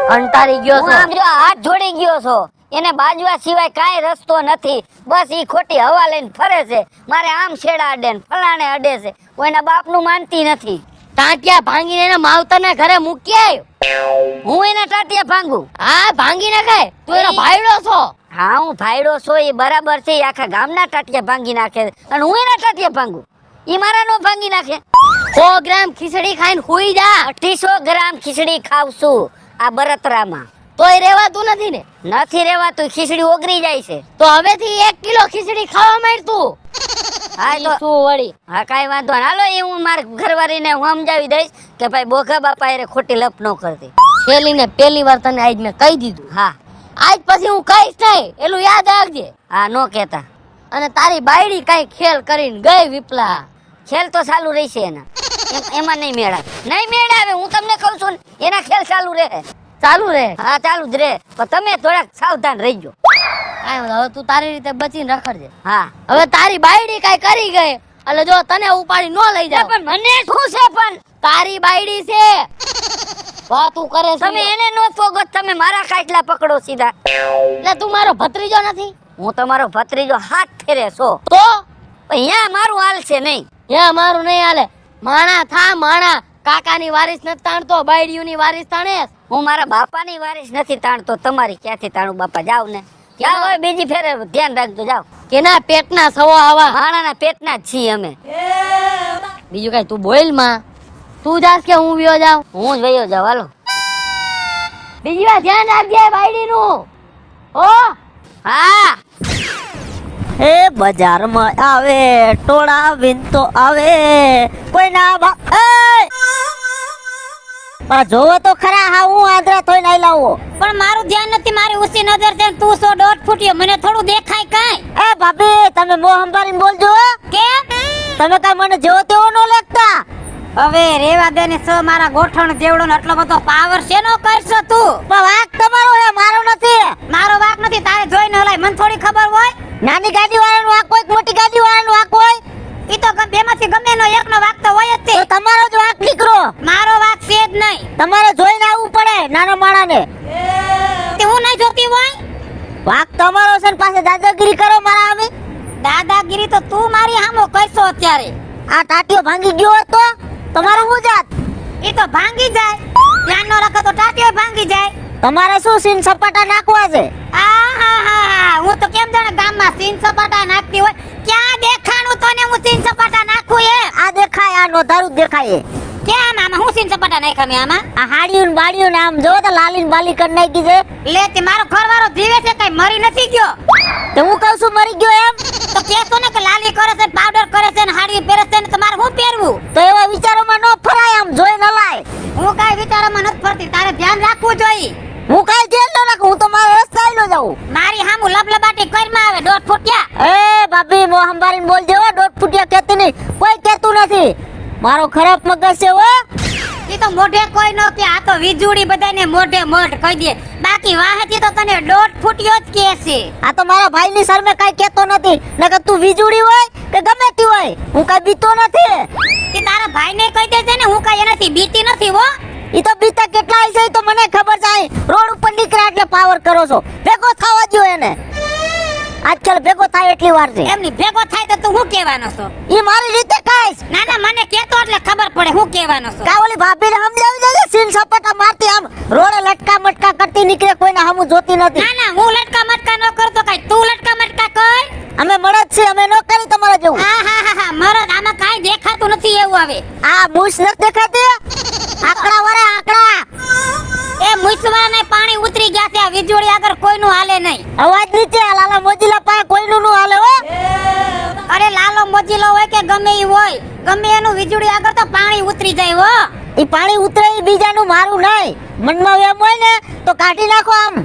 કંટાળી ગયો હું છો આમ જો હાથ જોડી ગયો છો એને બાજવા સિવાય કાંઈ રસ્તો નથી બસ ઈ ખોટી હવા લઈને ફરે છે મારે આમ છેડા અડે ને ફલાણે અડે છે કોઈના બાપનું માનતી નથી ટાંટિયા ભાંગીને એના માવતરના ઘરે મૂકી આવ્યો હું એના ટાટિયા ભાંગું હા ભાંગી નાખાય તું એનો ભાઈડો છો હા હું ભાઈડો છો એ બરાબર છે ઈ આખા ગામના ટાટિયા ભાંગી નાખે અને હું એના ટાટિયા ભાંગું ઈ મારા નો ભાંગી નાખે 100 ગ્રામ ખીચડી ખાઈને હુઈ જા 250 ગ્રામ ખીચડી ખાવશું આ બરતરામાં તોય રેવાતું નથી ને નથી રેવાતું ખીચડી ઓગરી જાય છે તો હવેથી 1 કિલો ખીચડી ખાવા માંડ તું હા તો શું વળી હા કાંઈ વાંધો નહીં. હાલો એ હું મારા ઘરવાળીને હું સમજાવી દઈશ કે ભાઈ બોઘા બાપા એ ખોટી લપ ન કરતી છેલ્લીને પહેલી વાર તને આજ મેં કહી દીધું હા આજ પછી હું કહીશ નહીં એલું યાદ રાખજે હા નો કહેતા અને તારી બાયડી કઈ ખેલ કરીને ગઈ વિપલા ખેલ તો ચાલુ રહેશે એના એમાં નહીં મેળાવે હું તમને કહું છું ને એના ખેલ ચાલુ રહે ચાલુ રહે હા ચાલુ જ રહે પણ તમે થોડાક સાવધાન રહીજો કાંઈ વાંધો હવે તું તારી રીતે બચીને રખડજે હા હવે તારી બાયડી કઈ કરી ગઈ એટલે જો તને ઉપાડી નો લઈ જાવ પણ મને શું છે પણ તારી બાયડી છે વાતું કરે છે તમે એને નો પોગો તમે મારા કાટલા પકડો સીધા એટલે તું મારો ભત્રીજો નથી હું તમારો ભત્રીજો હાથ ફેરે છો તો અહીંયા મારું હાલ છે નહીં હે મારું નહીં હાલે માણા થા માણા કાકાની વારીસ નથી તાણતો બાયડીઓની વારીસ તાણે હું મારા બાપાની વારીસ નથી તાણતો તમારી ક્યાંથી તાણું બાપા જાવ ને જાવ હવે બીજી ફેરે ધ્યાન રાખજો જાવ કેના પેટના સવા આવા માણાના પેટના જ છીએ અમે બીજું કઈ તું બોલ માં તું જાસ કે હું વિયો જાઉં હું જ વયો જાવ હાલો બીજી વાર ધ્યાન રાખજે બાયડીનું ઓ હા હે બજારમાં આવે ટોળા વિનતો આવે કોઈના જોવો તો ખરા હા હું આંધળા થોઈ નાઈ લાવો પણ મારું ધ્યાન નથી મારી ઊંચી નજર છે ને તું 100 ફૂટ્યો મને થોડું દેખાય કાંઈ એ ભાભી તમે મોં સંભાળીને બોલજો હો. કેમ તમે કાંઈ મને જેવો તેવો ન લાગતા હવે રેવા દે ને મારા ગોઠણ જેવડો ને આટલો બધો પાવર શેનો કરશો તું પણ વાંક તમારો હે મારો નથી મારો વાક નથી તારે જોઈને હલાય મને થોડી ખબર હોય નાની ગાડી વાળાનો વાંક હોય કે મોટી ગાડી વાળાનો વાંક હોય ઈ તો બેમાંથી ગમે નો એકનો વાક તો હોય જ તો તે તમારો જ વાંક નીકળો મારો વાક છે જ નહીં તમારે જોઈને આવવું પડે નાનો માણાને તે હું નહીં જોતી હોય વાંક તમારો છે ને પાસે દાદાગીરી કરો મારા અમે દાદાગીરી તો તું મારી સામો કરશો અત્યારે આ ટાટીઓ ભાંગી ગયો હોત તો તમારું શું જાત ઈ તો ભાંગી જાય ધ્યાન નો રાખો તો ટાટીઓ ભાંગી જાય તમારે શું સીન સપાટા નાખવા છે આહાહા, હું તો કેમ જાણે ગામમાં સીન સપાટા નાખતી હોય ક્યાં દેખાણું તને હું સીન સપાટા નાખું એ આ દેખાય આ નોધારું જ દેખાય ક્યાં આમાં હું સીન સપાટા નાખ્યા મેં આમાં આ હાડીયું ને બાડીયું ને આમ જો તો લાલીન બાલી કરી નાખી છે લે તે મારો ઘરવાળો જીવે છે કઈ મરી નથી ગયો તો હું કહું છું મરી ગયો એમ તો કેસો ને કે લાલી કરે છે પાવડર કરે છે ને હાડી પહેરવી પહેરે છે ને તમારે શું પહેરવું? તો એવા વિચારોમાં ન ફરાય, આમ જોઈ ન લાય. હું કાંઈ વિચારોમાં નથી ફરતી, તારે ધ્યાન રાખવું જોઈએ. હું કાઈ ધ્યાન ન રાખું, હું તો મારા રસ્તા નો જાઉં. મારી હામું લબલબાટી કરીમાં આવે 1.5 ફૂટિયા. એ ભાભી મોહ સંભાળીને બોલજો, 1.5 ફૂટિયા કહેતી નહીં, કોઈ કહેતું નથી. મારો ખરાબ મગજ છે હો. ઈ તો મોઢે કોઈ ન કે, આ તો વીજળી બધાને મોઢે મોઢ કહી દે. બાકી વાહેથી તો તને 1.5 ફૂટિયો જ કહે છે. આ તો મારા ભાઈની શરમે કાઈ કહેતો નથી, નકર તું વીજળી હોય કે ગમે તે હોય, હું કાઈ બીતો નથી. ઈ તારા ભાઈને કહી દેજે ને, હું કાંઈ એનાથી બીતી નથી હો. ઈ તો બીતા કેટલા છે ઈ તો મને ખબર છે. રોડ ઉપર નીકળ્યા એટલે પાવર કરો છો, ભેગો થવા દ્યો એને. આજકાલ ભેગો થાય એટલી વાર છે. એમની ભેગો થાય તો તું શું કહેવાનો છો? ઈ મારી રીતે કાઈશ. ના ના, મને કહેતો એટલે ખબર પડે હું કહેવાનો છો. કા ઓલી ભાભીને સમજાવી દેજે, સીન સપાટા મારતી આમ રોડે લટકા મટકા કરતી નીકળે, કોઈને સામું જોતી નથી. ના ના, હું લટકા મટકા ન કરતો, કાંઈ તું લટકા મટકા કર. અમે મળદ છે, અમે નો કરી તમારા જેવું. હા, મરદ આમાં કાંઈ દેખાતું નથી એવું આવે. આ મૂછ નથી દેખાતી? આકડા વાળા આકડા. એ મુસવાને પાણી ઉતરી ગયા છે, આ વીજળી આગળ કોઈનું હાલે નહીં. અવાજ નીચે, આ લાલા મોજીલા પાસે કોઈનું નું હાલે હો. અરે લાલો મોજીલો હોય કે ગમે ઈ હોય, ગમે એનું વીજળી આગળ તો પાણી ઉતરી જાય હો. ઈ પાણી ઉતરે ઈ બીજાનું, મારું નહીં. મનમાં વેમ હોય ને તો કાઢી નાખો આમ.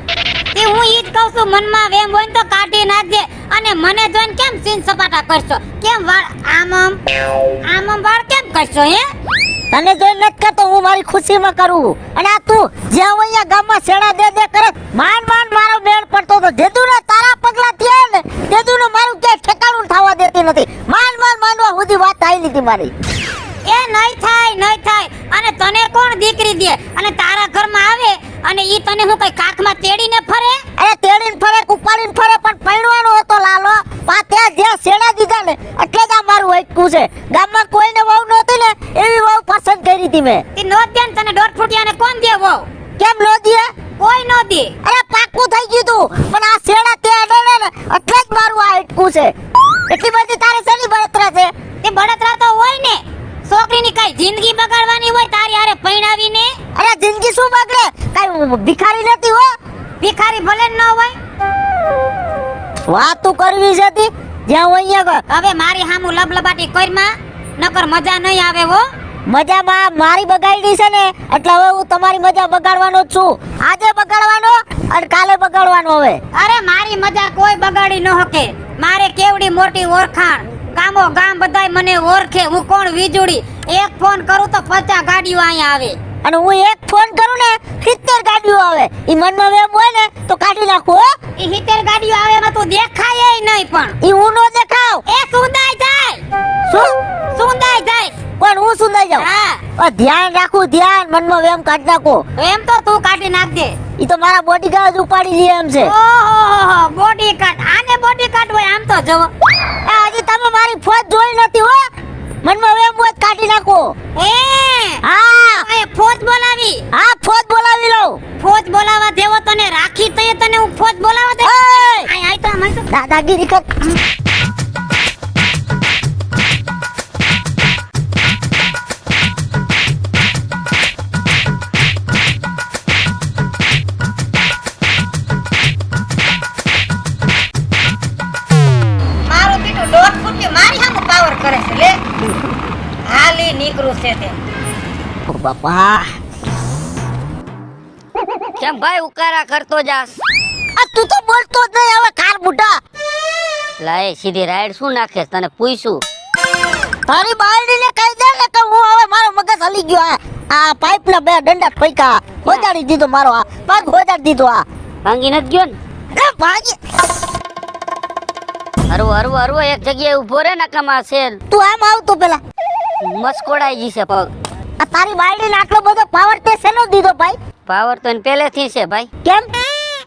તે હું ઈ જ કહું છું, મનમાં વેમ હોય ને તો કાઢી નાખજે. અને મને જોઈને કેમ સીન સપાટા કરશો? કેમ વાળ આમ વાળ કેમ કરશો હે? તને જોઈ નથી કરતો, હું મારી ખુશીમાં કરું. અને આ તું જ્યાં હોય અહીંયા ગામમાં સેડા દે કરે, માન મારો મેળ પડતો તો જેદુના તારા પગલા થયા ને, જેદુનું મારું ક્યાંય ઠેકાણું થવા દેતી નથી. માનવા સુધી વાત આવી લીધી મારી. એ નહીં થાય. અને તને કોણ દીકરી દે? અને તારા ઘરમાં આવે અને ઈ તને હું કઈ કાખમાં તેડીને ફરે? અરે તેડીને ફરે, કુપાડીને ફરે, પણ પૈણવાનો હતો લાલો. પાત્યા જ્યાં સેડા દીધા ને એટલે જ આ મારું અટકું છે. ગામમાં કોઈને વહુ નહોતી ને, એવી વહુ પસંદ કરી હતી મેં. તી નો દે ને, તને 1.5 ફૂટિયાને કોણ દે વહુ? કેમ નો દે? કોઈ નો દે. અરે પાકું થઈ ગયું તું, પણ આ સેડા તે અડે ને એટલે જ મારું આ અટકું છે. એટલી બધી તારે શેની બળતરા છે? તે બળતરા તો હોય ને, છોકરીની કઈ જિંદગી બગાડવાની હોય તારી હારે પૈણાવીને? અરે જિંદગી શું બગડે? કઈ ભિખારી નથી હો. ભિખારી ભલે ન હોય. વાતું કરવી છે તી જ્યાં હોય અહીંયા. હવે મારી હામું લબલબાટી કરીમાં, નકર મજા નહીં આવે હો. મજામાં મારી બગાડી છે ને, એટલે હવે હું તમારી મજા બગાડવાનો જ છું. આજે બગાડવાનો અને કાલે બગાડવાનો. હવે અરે મારી મજા કોઈ બગાડી ન શકે. મારે કેવડી મોટી ઓળખાણ, ગામો ગામ બધાય મને ઓળખે. હું કોણ વીજળી, એક ફોન કરું તો 50 ગાડીઓ અહીંયા આવે. અને હું એક ફોન કરું ને 70 ગાડીઓ આવે. ઈ મનમાં વેમ હોય ને તો કાઢી નાખું હો. ઈ 70 ગાડીઓ આવે એમાં તું દેખાય નહીં. પણ ઈ હું નો દેખાવ. એ સુંદાઈ જાય. શું સુંદાઈ જાય? પણ હું સુંદાઈ જાઉં? હા, ધ્યાન રાખું, ધ્યાન. મનમાં વેમ કાઢી નાખો. એમ તો તું કાઢી નાખજે. ઈ તો મારા બોડીગાર્ડ ઉપાડી લે એમ છે. ઓહો, બોડી કાર્ડ. આને બોડી કાર્ડ હોય આમ તો જવો. હજી તમે મારી ફોજ જોઈ નથી હો. મનમાં વેમ હોય તો કાઢી નાખો. હા, ફોજ બોલાવી. હા, ફોજ બોલાવી લઉં. ફોજ બોલાવા દેવો તને રાખી તઈએ તને હું ફોજ બોલાવા દે. આય તો આમ તો દાદાગીરી કર. મારું બીટું 1.5 ફૂટની મારી સામે પાવર કરે છે લે. હાલી નીકળું છે તે. ઓ બાપા, કેમ ભાઈ ઉકારા કરતો જાસ? આ તું તો બોલતો જ નહીં હવે, કાર બુઢા. લાય સીધી રાઈડ શું નાખે તને પૂછ્યું? તારી બાયડીને કહી દે ને કે હું હવે મારો મગજ હલી ગયો. આ પાઇપ ના 2 ડંડા ફેંકા, હોજાડી દીધો મારો. આ પગ હોજાડી દીધો. આ ભાંગી નથી ગયો ને? એ ભાગી. હરવો એક જગ્યાએ ઊભો રે નકામા છે. તું આમ આવતો પેલા. મસ્કોડાઈ ગઈ છે પગ. આ તારી બાયડીને આટલો બધો પાવર તે શેનો દીધો ભાઈ? પાવર તો એને પહેલેથી છે ભાઈ. કેમ?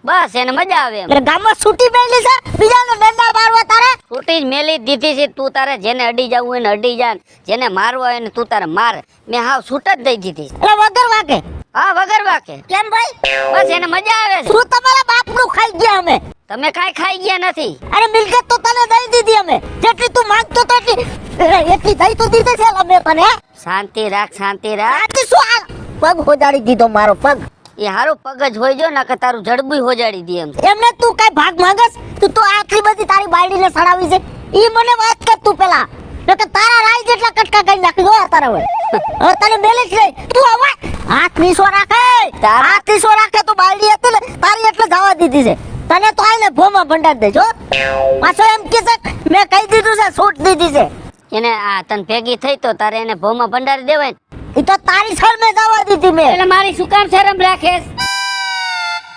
બસ એને મજા આવે એમ. એટલે ગામમાં છૂટી મેલી છે, બીજાને ડંડા મારવા તારે? છૂટી જ મેલી જ દીધી છે. તું તારે જેને અડી જવું હોય ને અડી જા, જેને મારવા હોય ને તું તારે માર. મેં હાવ છૂટ જ દઈ દીધી. એટલે વગર વાકે? હા, વગર વાકે. કેમ ભાઈ? બસ એને મજા આવે છે. શું તમારા બાપનું ખાઈ ગયા અમે? તમે કાઈ ખાઈ ગયા નથી. અરે મિલકત તો તને દઈ દીધી અમે. જેટલી તું માંગતો તો એટલી દઈ તો દીધી છે અમે તને. શાંતિ રાખ, શાંતિ રાખ. આથી શું આ પગ હોજાડી દીધો મારો પગ? એ હારો પગ જ હોય જો ને કે તારું જડબુય હોજાડી દે એમ. એમને તું કઈ ભાગ માંગસ? તું તો આટલી બધી તારી બાયડીને સડાવી છે. ઈ મને વાત કર તું પેલા. કે તારા રાઈ જેટલા કટકા કરી નાખી દો તારા હોય હવે તને મેલી જ નહીં તું હવે હાથ નીચો રાખે હાથ નીચો રાખે તું બાયડી હતી ને તારી એટલે જવા દીધી છે તને તો આઈને ભોમાં ભંડાર દેજો પાછો એમ કે છે મેં કહી દીધું છે છૂટ દીધી છે એને આ તને ભેગી થઈ તો તારે એને ભોમાં ભંડારી દેવાય ને. ઈ તો તારી શરમે જવા દીધી મેં એટલે મારી શું કામ શરમ રાખેસ?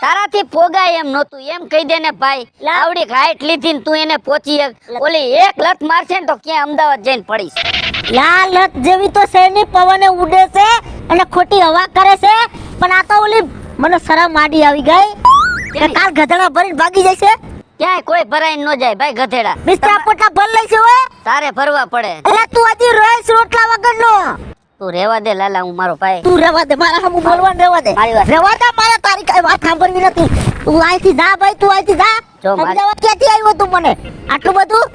તારાથી પોગાય એમ નહોતું એમ કહી દે ને ભાઈ. આવડી હાઈટ લીધી ને તું એને પહોંચી ઓલી એક લત મારશે ને તો ક્યાં અમદાવાદ જઈને પડીશ. લાલ લત જેવી તો શેરની પવને ઉડે છે અને ખોટી હવા કરે છે પણ આ તો ઓલી મને શરમ આડી આવી ગઈ કે કાલ ગધેડા ભરીને ભાગી જાય છે ક્યાંય કોઈ ભરાઈ ન જાય ભાઈ ગધેડા. બિસ્તરા પોટલા ભર લઈ છે ઓય તારે ભરવા પડે. એટલે તું હજી રોઈસ રોટલા વગરનો તું રેવા દે લાલા હું મારો ભાઈ. તું રહેવા દે મારા સામું બોલવાનું રહેવા દે મારી વાત. રહેવા દે મારા તારી કઈ વાત સાંભળવી નથી તું અહીંથી જા ભાઈ તું અહીંથી જા જો મારી- સમજાવવા ક્યાંથી આવ્યો તું મને આટલું બધું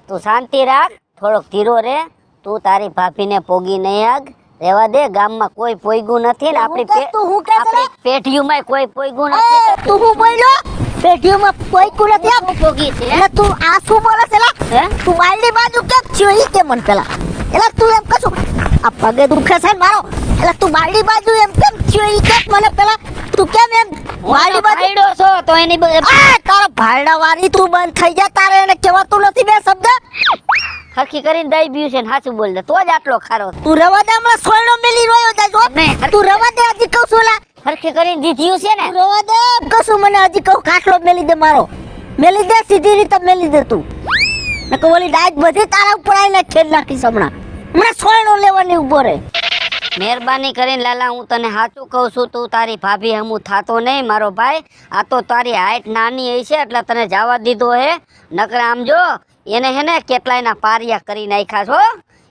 તું શાંતિ રાખ થોડોક ધીરો રે. તું તારી ભાભીને પોગી નહીં આગ રેવા દે. ગામમાં કોઈ પોઈગું નથી ને આપણી હું કે છે? પેઢીઓમાં કોઈ પોઈગું એ, નથી. તું હું બોલ્યો પેટીઓમાં કોઈ કુ નથી આપ પોગી છે એટલે તું આ શું બોલે છે લા હે? તું વાયલી બાજુ કેમ થયો ઈ કે મન પેલા એટલે તું એમ કશું આ પગે દુખે છે ને મારો એટલે તું વાયલી બાજુ એમ કેમ થયો ઈ કે મને પેલા તું કેમ એમ વાયલી બાજુ ભાઈડો છો તો એની આ તારો ભાયડા વાળી તું બંધ થઈ જા તારે એને કહેવાતું નથી બે શબ્દ હરખી કરીને દઈ બીયું છે ને સાચું બોલ દે તો જ આટલો ખારો. તું રવા દે હમણાં સોયનો મેલી રોયો જાય જો નહીં. તું રવા દે હજી કહું છું લા હરખી કરીને દીધ્યું છે ને. તું રવા દે કશું મને હજી કહું કાટલો મેલી દે મારો મેલી દે સીધી રીતે મેલી દે તું નકો ઓલી ડાયટ બધી તારા ઉપર આવીને ખેલ નાખીશ હમણાં સોયનો લેવાની ઉભો રે મહેરબાની કરીને લાલા હું તને સાચું કહું છું તું તારી ભાભી હમું થાતો નહીં મારો ભાઈ. આ તો તારી હાઈટ નાની હશે એટલે તને જવા દીધો હે. નકર આમ જો એને હે ને કેટલાયના પારિયા કરી નાખ્યા છો.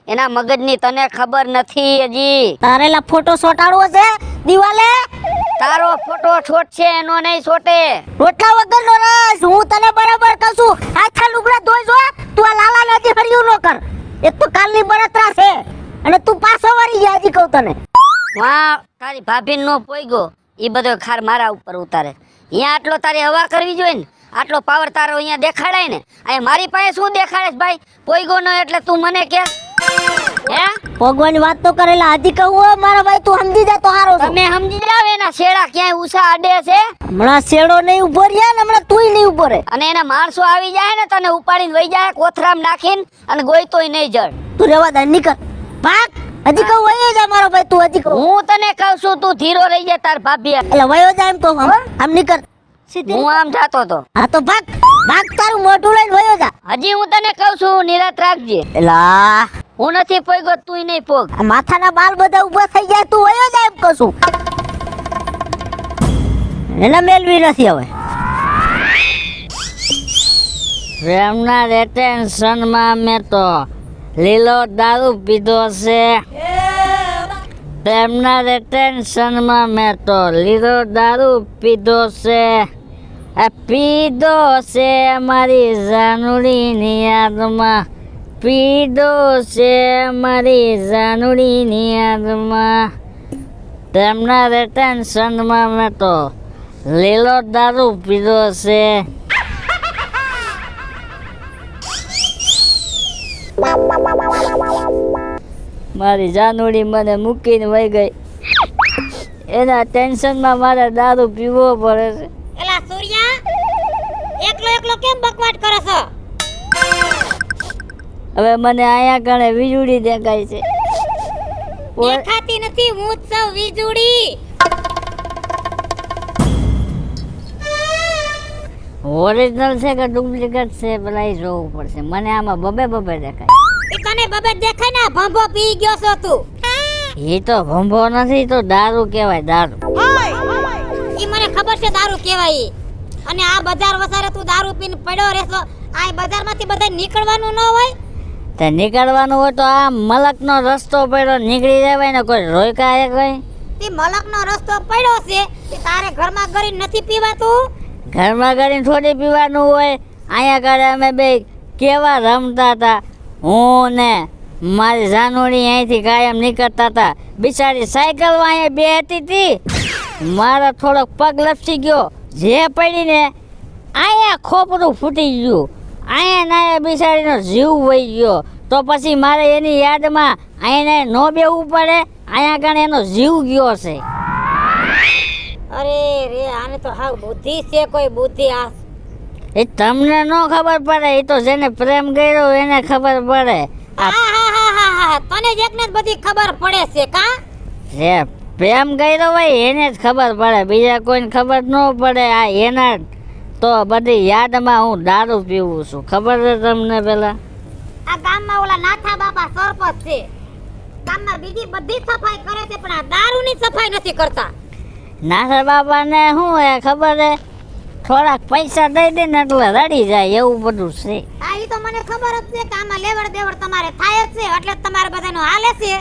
એના મગજની તને ખબર નથી હજી. તારેલા ફોટો સોટાડવો છે દિવાલે તારો ફોટો છોટ છે એનો નહીં છોટે. રોટલા વગરનો રસ હું તને બરાબર કહું છું આખા લુગડા ધોઈ જો તું આ લાલા નદી હરિયું નો કર એક તો કાલની બળતરા છે અને તું પાછો વળી ગયા હજી કહું તને વાહ તારી ભાભી નો પોઈગો એ બધો ખાર મારા ઉપર ઉતારે. અહીંયા આટલો તારી હવા કરવી જોઈએ ને આટલો પાવર તારો અહીંયા દેખાડાય ને. અહીંયા મારી પાસે શું દેખાડે છે ભાઈ? પોઈગો નો એટલે તું મને કે હે ભગવાનની વાત તો કરેલા હજી કહું હો મારા ભાઈ તું સમજી જા તો હારો છે તમે સમજી જાવ એના શેડા ક્યાંય ઉષા અડે છે હમણાં શેડો નહીં ઉભો રહ્યા ને હમણાં તુંય નહીં ઉભો રે અને એના માણસો આવી જાય ને તને ઉપાડીને વહી જાય કોથરામ નાખીને અને ગોઈતોય નહીં જડ. તું રેવા દે નીકળ ભાગ હજી કહું વયો જા મારો ભાઈ તું હજી કહું હું તને કહું છું તું ધીરો રહી જા તાર ભાભી. એટલે વયો જા એમ કહું આમ નીકળ સીધી હું આમ જાતો તો હા તો ભાગ ભાગ તારું મોઢું લઈને વયો જા હજી હું તને કહું છું નિરાત રાખજે. એલા હું નથી પોઈગો તુંય નહીં પોગ. આ માથાના બાલ બધા ઊભા થઈ જાય તું વયો જા એમ કહું છું એને મેલવી નથી હવે પ્રેમના રિટેન્શનમાં મેં તો લીલો દારૂ પીધો છે. પ્રેમના રિટેન્શનમાં મેં તો લીલો દારૂ પીધો છે. આ પીધો છે મારી જાનુડીની યાદમાં. પીધો છે મારી જાનુડીની યાદમાં. પ્રેમના રિટેન્શનમાં મેં તો લીલો દારૂ પીધો છે. મારી જાનુડી મને મૂકીને વહી ગઈ. એના ટેન્શનમાં મારે દારૂ પીવો પડે છે. એલા સૂર્યા એકલો એકલો કેમ બકવાટ કરો છો? હવે મને આયા કણે વીજળી દેખાય છે. દેખાતી નથી હું જ છું વીજળી. ઓરિજિનલ છે કે ડુપ્લિકેટ છે પેલા ઈ જોવું પડશે. મને આમાં બબે બબે દેખાય. એ તને બબે દેખાય ને ભંભો પી ગયો છો તું. એ તો ભંભો નથી તો દારૂ કહેવાય દારૂ. ઈ મને ખબર છે દારૂ કહેવાય ઈ. અને આ બજાર વસારે તું દારૂ પીને પડ્યો રહેશો. આ બજારમાંથી બધા નીકળવાનું ન હોય. તે નીકળવાનું હોય તો આ મલકનો રસ્તો પડ્યો નીકળી જવાય ને કોઈ રોયકા હે કઈ. તે મલકનો રસ્તો પડ્યો છે તે તારે ઘરમાં ગરી નથી પીવાતું. ઘરમાં કરીને થોડી પીવાનું હોય. અહીંયા કાઢે અમે બે કેવા રમતા હતા. હું ને મારી જાનુડી અહીંથી કાયમ નીકળતા હતા. બિચારી સાયકલમાં અહીંયા બેહતી હતી. મારો થોડોક પગ લપસી ગયો. જે પડીને અહીંયા ખોપરું ફૂટી ગયું. અહીંયા નાયા બિચારીનો જીવ વહી ગયો. તો પછી મારે એની યાદમાં અહીંયા ન બેવું પડે. અહીંયા કણે એનો જીવ ગયો છે. અરે રે આને તો હાવ બુદ્ધિ છે કોઈ બુદ્ધિ આ એ તમને ન ખબર પડે, એ તો જેને પ્રેમ કર્યો એને ખબર પડે. તને જ એકને જ બધી ખબર પડે છે કા જે પ્રેમ કર્યો હોય એને જ ખબર પડે, બીજા કોઈને ખબર ન પડે. આ એના તો બધી યાદમાં હું દારૂ પીવું છું, ખબર છે તમને? પેલા આ ગામમાં ઓલા નાથા બાપા સરપંચ છે, ગામમાં બીજી બધી સફાઈ કરે છે પણ આ દારૂની સફાઈ નથી કરતા. નાસા બાપાને શું હે ખબર હે, થોડાક પૈસા દઈ દે ને એટલે રડી જાય એવું બધું છે. હા ઈ તો મને ખબર જ છે કે આમાં લેવડ દેવડ તમારે થાય જ છે એટલે જ તમારે બધાનું હાલે છે.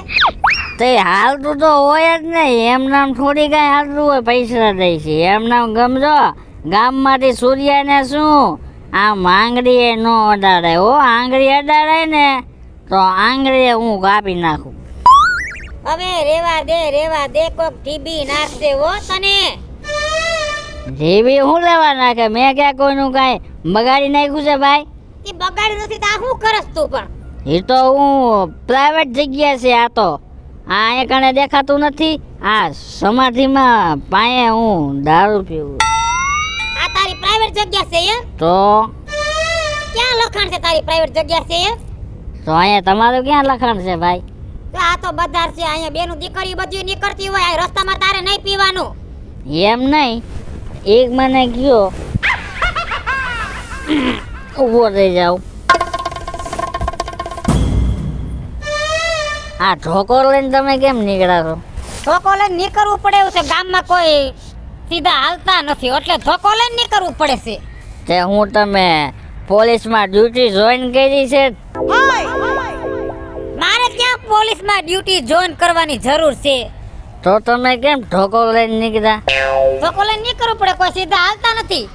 તે હાલતું તો હોય જ નહીં, એમ નામ થોડી કાંઈ હાલતું હોય પૈસા દઈ છે એમ નામ. ગમજો ગામમાંથી સૂર્યાને શું આમ આંગળીએ ન અડાડે હો, આંગળી અડાડે ને તો આંગળીએ હું કાપી નાખું. હવે રેવા દે કોક ટીબી નાખશે હો તને. જેવી હું લેવા નાખે, મેં ક્યાં કોઈનું કાંઈ બગાડી નાખ્યું છે ભાઈ? ઈ બગાડ્યું નથી તો આ શું કરસ તું પણ? એ તો હું પ્રાઇવેટ જગ્યા છે, આ તો આ કણે દેખાતું નથી. આ સમાધિમાં પાયે હું દારૂ પીવું. આ તારી પ્રાઇવેટ જગ્યા છે એ? તો ક્યાં લખાણ છે તારી પ્રાઇવેટ જગ્યા છે એ? તો અહીંયા તમારું ક્યાં લખાણ છે ભાઈ? તો આ તો બજાર છે, અહીંયા બેનું દીકરી બધી નીકળતી હોય, આ રસ્તામાં તારે નહીં પીવાનું. એમ નહીં, એક મને કયો ઊભો થઈ જાવ. આ ઠોકો લઈને તમે કેમ નીકળ્યા છો? ધોકો લઈને નીકળવું પડે એવું છે, ગામમાં કોઈ સીધા હાલતા નથી એટલે ધોકો લઈને નીકળવું પડે છે. તે હું તમે પોલીસમાં ડ્યુટી જોઈન કરી છે? મારે ક્યાં પોલીસમાં ડ્યુટી જોઈન કરવાની જરૂર છે? તો તમે કેમ ઠોકો લઈને નીકળ્યા? ધોકો લઈને નીકળવું પડે, કોઈ સીધા હાલતા નથી.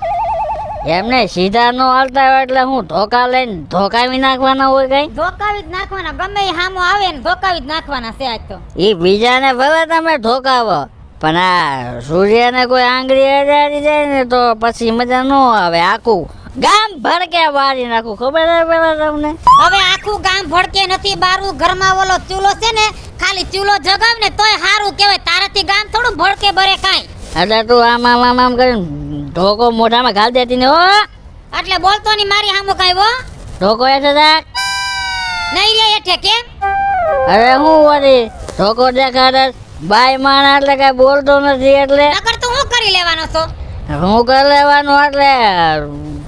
એમને સીધા નો હાલતા હોય એટલે હું ધોકા લઈને ધોકાવી નાખવાના હોય કઈ? ધોકાવી જ નાખવાના, ગમે એ સામો આવે ને ધોકાવી જ નાખવાના છે આજ તો. એ બીજાને ભલે તમે ધોકાવો પણ આ સૂર્યને કોઈ આંગળી અડાડી જાય ને તો પછી મજા ન આવે. આખું ગામ ભડકે વાળી નાખું, ખબર છે પેલા તમને? હવે આખું ગામ ભડકે નથી બારું, ઘરમાં ઓલો ચૂલો છે ને ખાલી ચૂલો જગાવ ને તોય સારું કહેવાય, તારાથી ગામ થોડું ભડકે બરે કાંઈ. એટલે તું આમ કરીને ધોકો મોઢામાં ઘાલ દેતી ને હો, એટલે બોલતો ની મારી સામું કાંઈ હો ધોકો એટલે રાખ. નહીં રે એઠે કેમ? અરે હું વળી ધોકો દેખાડે બાય માણા એટલે કઈ બોલતો નથી એટલે નકર તું હું કરી લેવાનો છો? હું કરી લેવાનું એટલે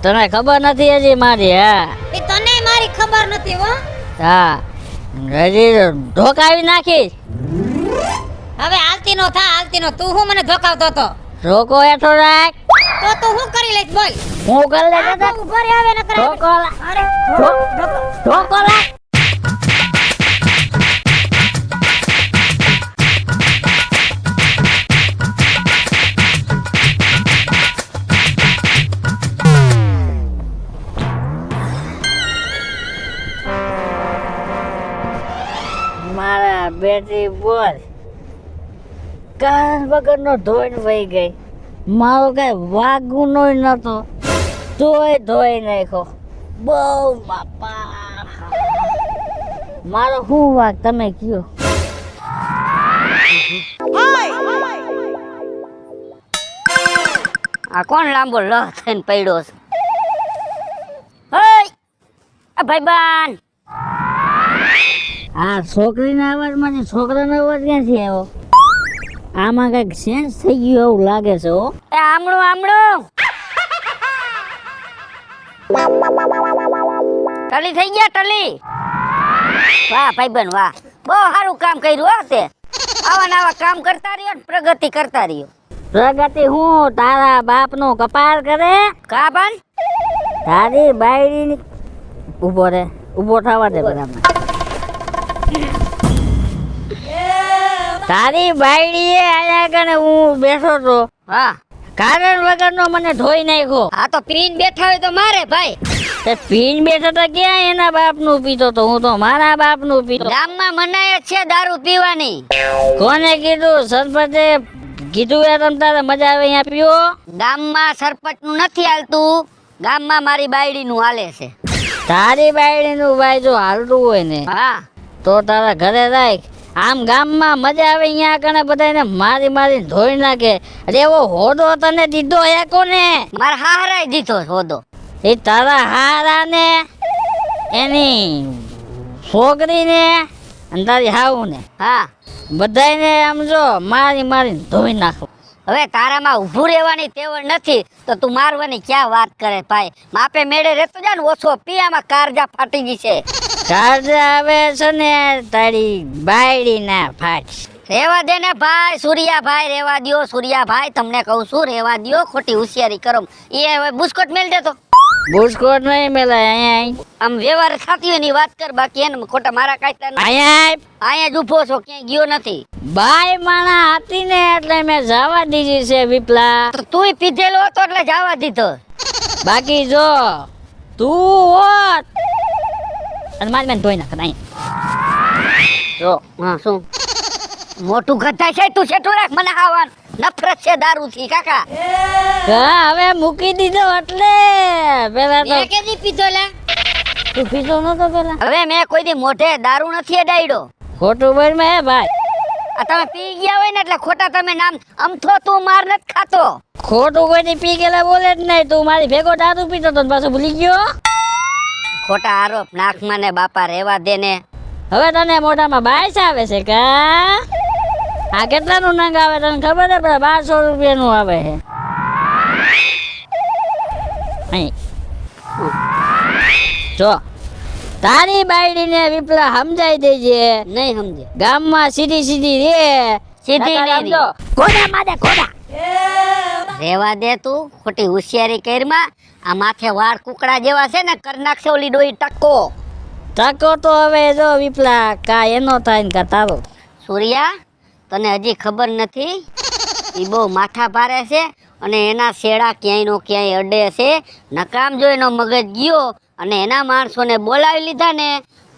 તને ખબર નથી હજી મારી? હા એ તને મારી ખબર નથી હો. હા હજી ધોકાવી નાખીશ. હવે હાલતી નો થા, હાલતી નો. તું હું મને ધોકાવતો હતો? ધોકો હેઠો રાખ. તો તું હું કરી લઈશ બોલ? હું કરી લે આ તો ઉભો રે હવે નકર. ધોકો અરે ધોકો રાખ. મારા બેટી બોલ કાન વગરનો ધોઈને વહી ગઈ. મારો કઈ વાગું નતો તોય ધોઈ નાખ્યો. બહુ બાપા મારો શું વાગ તમે કયો? આ કોણ લાંબો લહ થઈને પડ્યો છે? ઓય આ ભાઈબાન, આ છોકરીના અવાજમાં ને છોકરાનો અવાજ ક્યાંથી આવ્યો? આમાં કઈક સેન્સ થઈ ગયું એવું લાગે છે હો. એ આમળું આમળું ટલી થઈ ગયા ટલી. વાહ ભાઈબંધ વાહ, બહુ સારું કામ કર્યું હો તે. આવા ને આવા કામ કરતા રહ્યો ને પ્રગતિ કરતા રહ્યો. પ્રગતિ હું તારા બાપનો કપાળ કરે? કા બાન તારી બાયડીની ઊભો રે, ઊભો થવા દે બરાબર. તારી બાયડીએ આયા કને હું બેઠો તો, હા કારણ વગરનો મને ધોઈ નાખ્યો. આ તો પીન બેઠા હોય તો મારે ભાઈ. તે પીન બેઠો તો ક્યાં એના બાપનું પીતો તો, હું તો મારા બાપનું પીતો. ગામમાં મનાય જ છે દારૂ પીવાની. કોને કીધું? સરપંચે કીધું એ તમ તારે મજા આવે અહીંયા પીવો? ગામમાં સરપંચ નું નથી હાલતું, ગામમાં મારી બાયડી નું હાલે છે. તારી બાયડીનું ભાઈ જો હાલતું હોય ને હા તો તારા ઘરે રાખ. આમ ગામમાં મજા આવે અહીંયા કણે બધાને મારી ધોઈ નાખે. અરે એવો હોદો તને દીધો હે કોને? મારે હારાય દીધો હોદો. એ તારા હારાને, એની છોકરીને અને તારી હાઉને હા બધાને આમ જો મારી ધોઈ નાખો. હવે તારામાં ઊભું રહેવાની તેવડ નથી તો તું મારવાની ક્યાં વાત કરે ભાઈ? માપે મેળે રહેતો જા ને ઓછો પી, આમાં કારજા ફાટી જશે. કાળજા આવે છે ને તારી બાયડી ના ફાટ. રેવા દે ને ભાઈ, સૂર્યાભાઈ રેવા દ્યો. સૂર્યાભાઈ તમને કહું છું રેવા દ્યો, ખોટી હોશિયારી કરો. એ હવે બુસ્કોટ મેલ દેતો. બુસ્કોટ નહીં મેલાય અહીંયા. આમ વ્યવહાર થતી હોય ની વાત કર, બાકી એને ખોટા મારા કાઢતા નથી. અહીંયા અહીંયા જ ઊભો છો, ક્યાંય ગયો નથી. બાય માણા હતી ને એટલે મેં જવા દીધી છે વિપલા. તો તુંય પીધેલો હતો એટલે જવા દીધો. બાકી જો તું હોત અને મારી બેન ધોઈ નાખત અહીંયા. જો હા શું મોટું ગધા છે તું, છેટું રાખ. મને આવા નફરત છે દારૂ થી કાકા. હા હવે મૂકી દીધો એટલે પેલા તો મેં કેદી પીધો લા? તું પીધો નતો પેલા. હવે મેં કોઈ દી મોઢે દારૂ નથી અડાડ્યો. ખોટું બોલ મેં હે ભાઈ. આ તમે પી ગયા હોય ને એટલે ખોટા તમે નામ અમથો તું માર નથી ખાતો. ખોટું કોઈ પી ગયેલા બોલે જ નહીં. તું મારી ભેગો દારૂ પીતો તો પાછો ભૂલી ગયો. ખોટા આરોપ નાખમાં ને બાપા રેવા દે ને. હવે તને મોઢામાં બાયસ આવે છે કા? આ કેટલાનું નંગ આવે તને ખબર છે? 1200 રૂપિયાનું આવે છે. અહીં. જો તારી બાયડીને વિપલા સમજાઈ દેજે. નહીં સમજે. ગામમાં સીધી રે. સીધી નકર નહીં સમજો. કોડા માદે કોડા. રેવા દે તું, ખોટી હોશિયારી કરમાં. આ માથે વાળ કુકડા જેવા છે ને, કર નાખશે ઓલી ડોઈ ટકો. ટકો તો હવે જો વિપલા કા એનો થાય ને કા તારો. સૂર્યા તને હજી ખબર નથી, એ બહુ માથા ભારે છે અને એના શેડા ક્યાંય નો ક્યાંય અડે છે. નકામ જો એનો મગજ ગયો અને એના માણસોને બોલાવી લીધા ને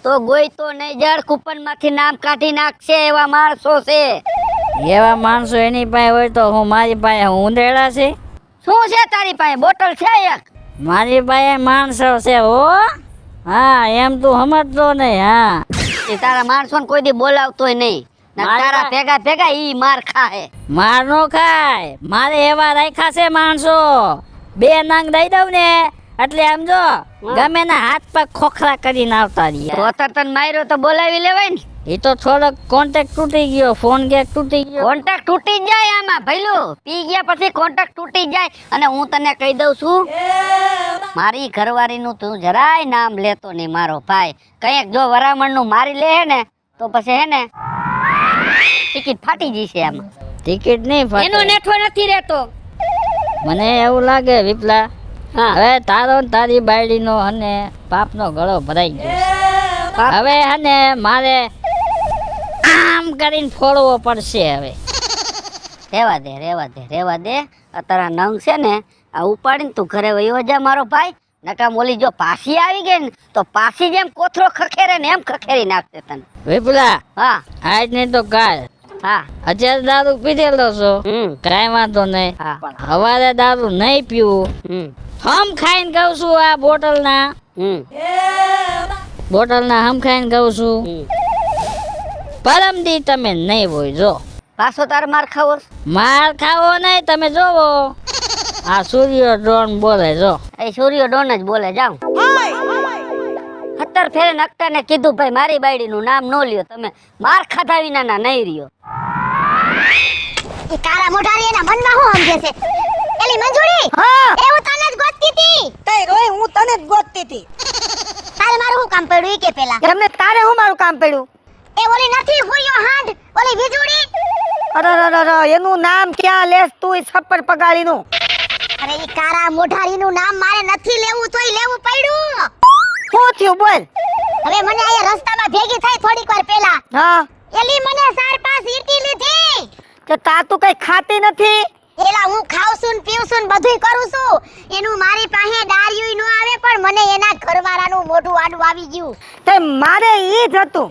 તો ગોઈ તો નહીં જડ કૂપનમાંથી નામ કાઢી નાખશે. એવા માણસો છે. એવા માણસો એની પાસે હોય તો હું મારી પાસે ઊંધેડા છે. શું છે તારી પાસે? બોટલ છે એક? મારી પાસે માણસો છે હો. હા એમ તું સમજતો નહીં. હા એ તારા માણસોને કોઈ દી બોલાવતોય નહીં. ને તારા ભેગા ભેગા ઈ માર ખાય. માર નો ખાય. મારે એવા રાખ્યા છે માણસો. 2 નંગ દઈ દઉં ને એટલે આમ જો ગમે ના હાથ પગ ખોખરા કરીને આવતા રહ્યા. તો તને માર્યો તો બોલાવી લેવાય ને. એ તો થોડોક કોન્ટેક્ટ તૂટી ગયો. ફોન કેક તૂટી ગયો. કોન્ટેક્ટ તૂટી જ જાય આમાં ભઈલું. પી ગયા પછી કોન્ટેક્ટ તૂટી જાય. અને હું તને કહી દઉં છું, મારી ઘરવાળીનું તું જરાય નામ લેતો નહીં મારો ભાઈ. કંઈક જો વરામણનું મારી લે હે ને તો પછી હે ને ટિકિટ ફાટી જશે આમાં. ટિકિટ નહીં ફાટે. એનો નેઠો નથી રહેતો. મને એવું લાગે વિપલા હા હવે તારો ને તારી બાયડીનો અને પાપનો ગળો ભરાઈ ગયો. હવે હને મારે આમ કરીને ફોડવો પડશે. હવે રેવા દે આ તારા નંગ છે ને આ ઉપાડીને તું ઘરે વયો જા મારો ભાઈ. નકામ ઓલી જો પાછી આવી ગઈ ને તો પાછી જેમ કોથરો ખખેરે ને એમ ખખેરી નાખશે તને. વિપલા હા આજ નહીં તો કાલ હા અત્યારે દારૂ પીધેલો છો કાંઈ વાંધો નહીં. હા. પણ હવારે દારૂ નહીં પીવું. હમ ખાઈને કહું છું. આ બોટલના હમ ખાઈને કહું છું. પરમદી તમે નહીં હોય. જો પાછો તાર માર ખાવો છે? માર ખાવો નહીં. તમે જોવો આ સૂર્ય ડ્રોન બોલે. જો એ સૂર્ય ડોન જ બોલે. જાઉં 17 ફેરે નકટાને કીધું ભાઈ મારી બાયડીનું નામ નો લ્યો. તમે માર ખાધા વિના ના નહીં રહ્યો. ઈ કાળા મોઢારી એના મનમાં શું સમજે છે? એલી મંજુડી હા એ હું તને જ ગોતતી હતી. તઈ રોય હું તને જ ગોતતી હતી. તારે મારું શું કામ પડ્યું ઈ કે પેલા? એમને તારે હું મારું કામ પડ્યું? એ ઓલી નથી હુયો હાંડ ઓલી વીજુડી. અરે એનું નામ ક્યાં લેસ તું? છપ્પર પગાડીનું. અરે ઈ કાળા મોઢારીનું નામ મારે નથી લેવું તોય લેવું પડ્યું. શું થયું બોલ? હવે મને આયા રસ્તામાં ભેગી થઈ થોડીક વાર પહેલા. હા એલી મને 4-5 ઈટી લીધી. તો તું કઈ ખાતી નથી? એલા હું ખાઉં છું ને પીઉં છું ને બધુંય કરું છું. એનું મારી પાસે ડાર્યુંય નો આવે પણ મને એના ઘરવાળાનું મોઢું આડું આવી ગયું. તે મારે ઈ જ હતું.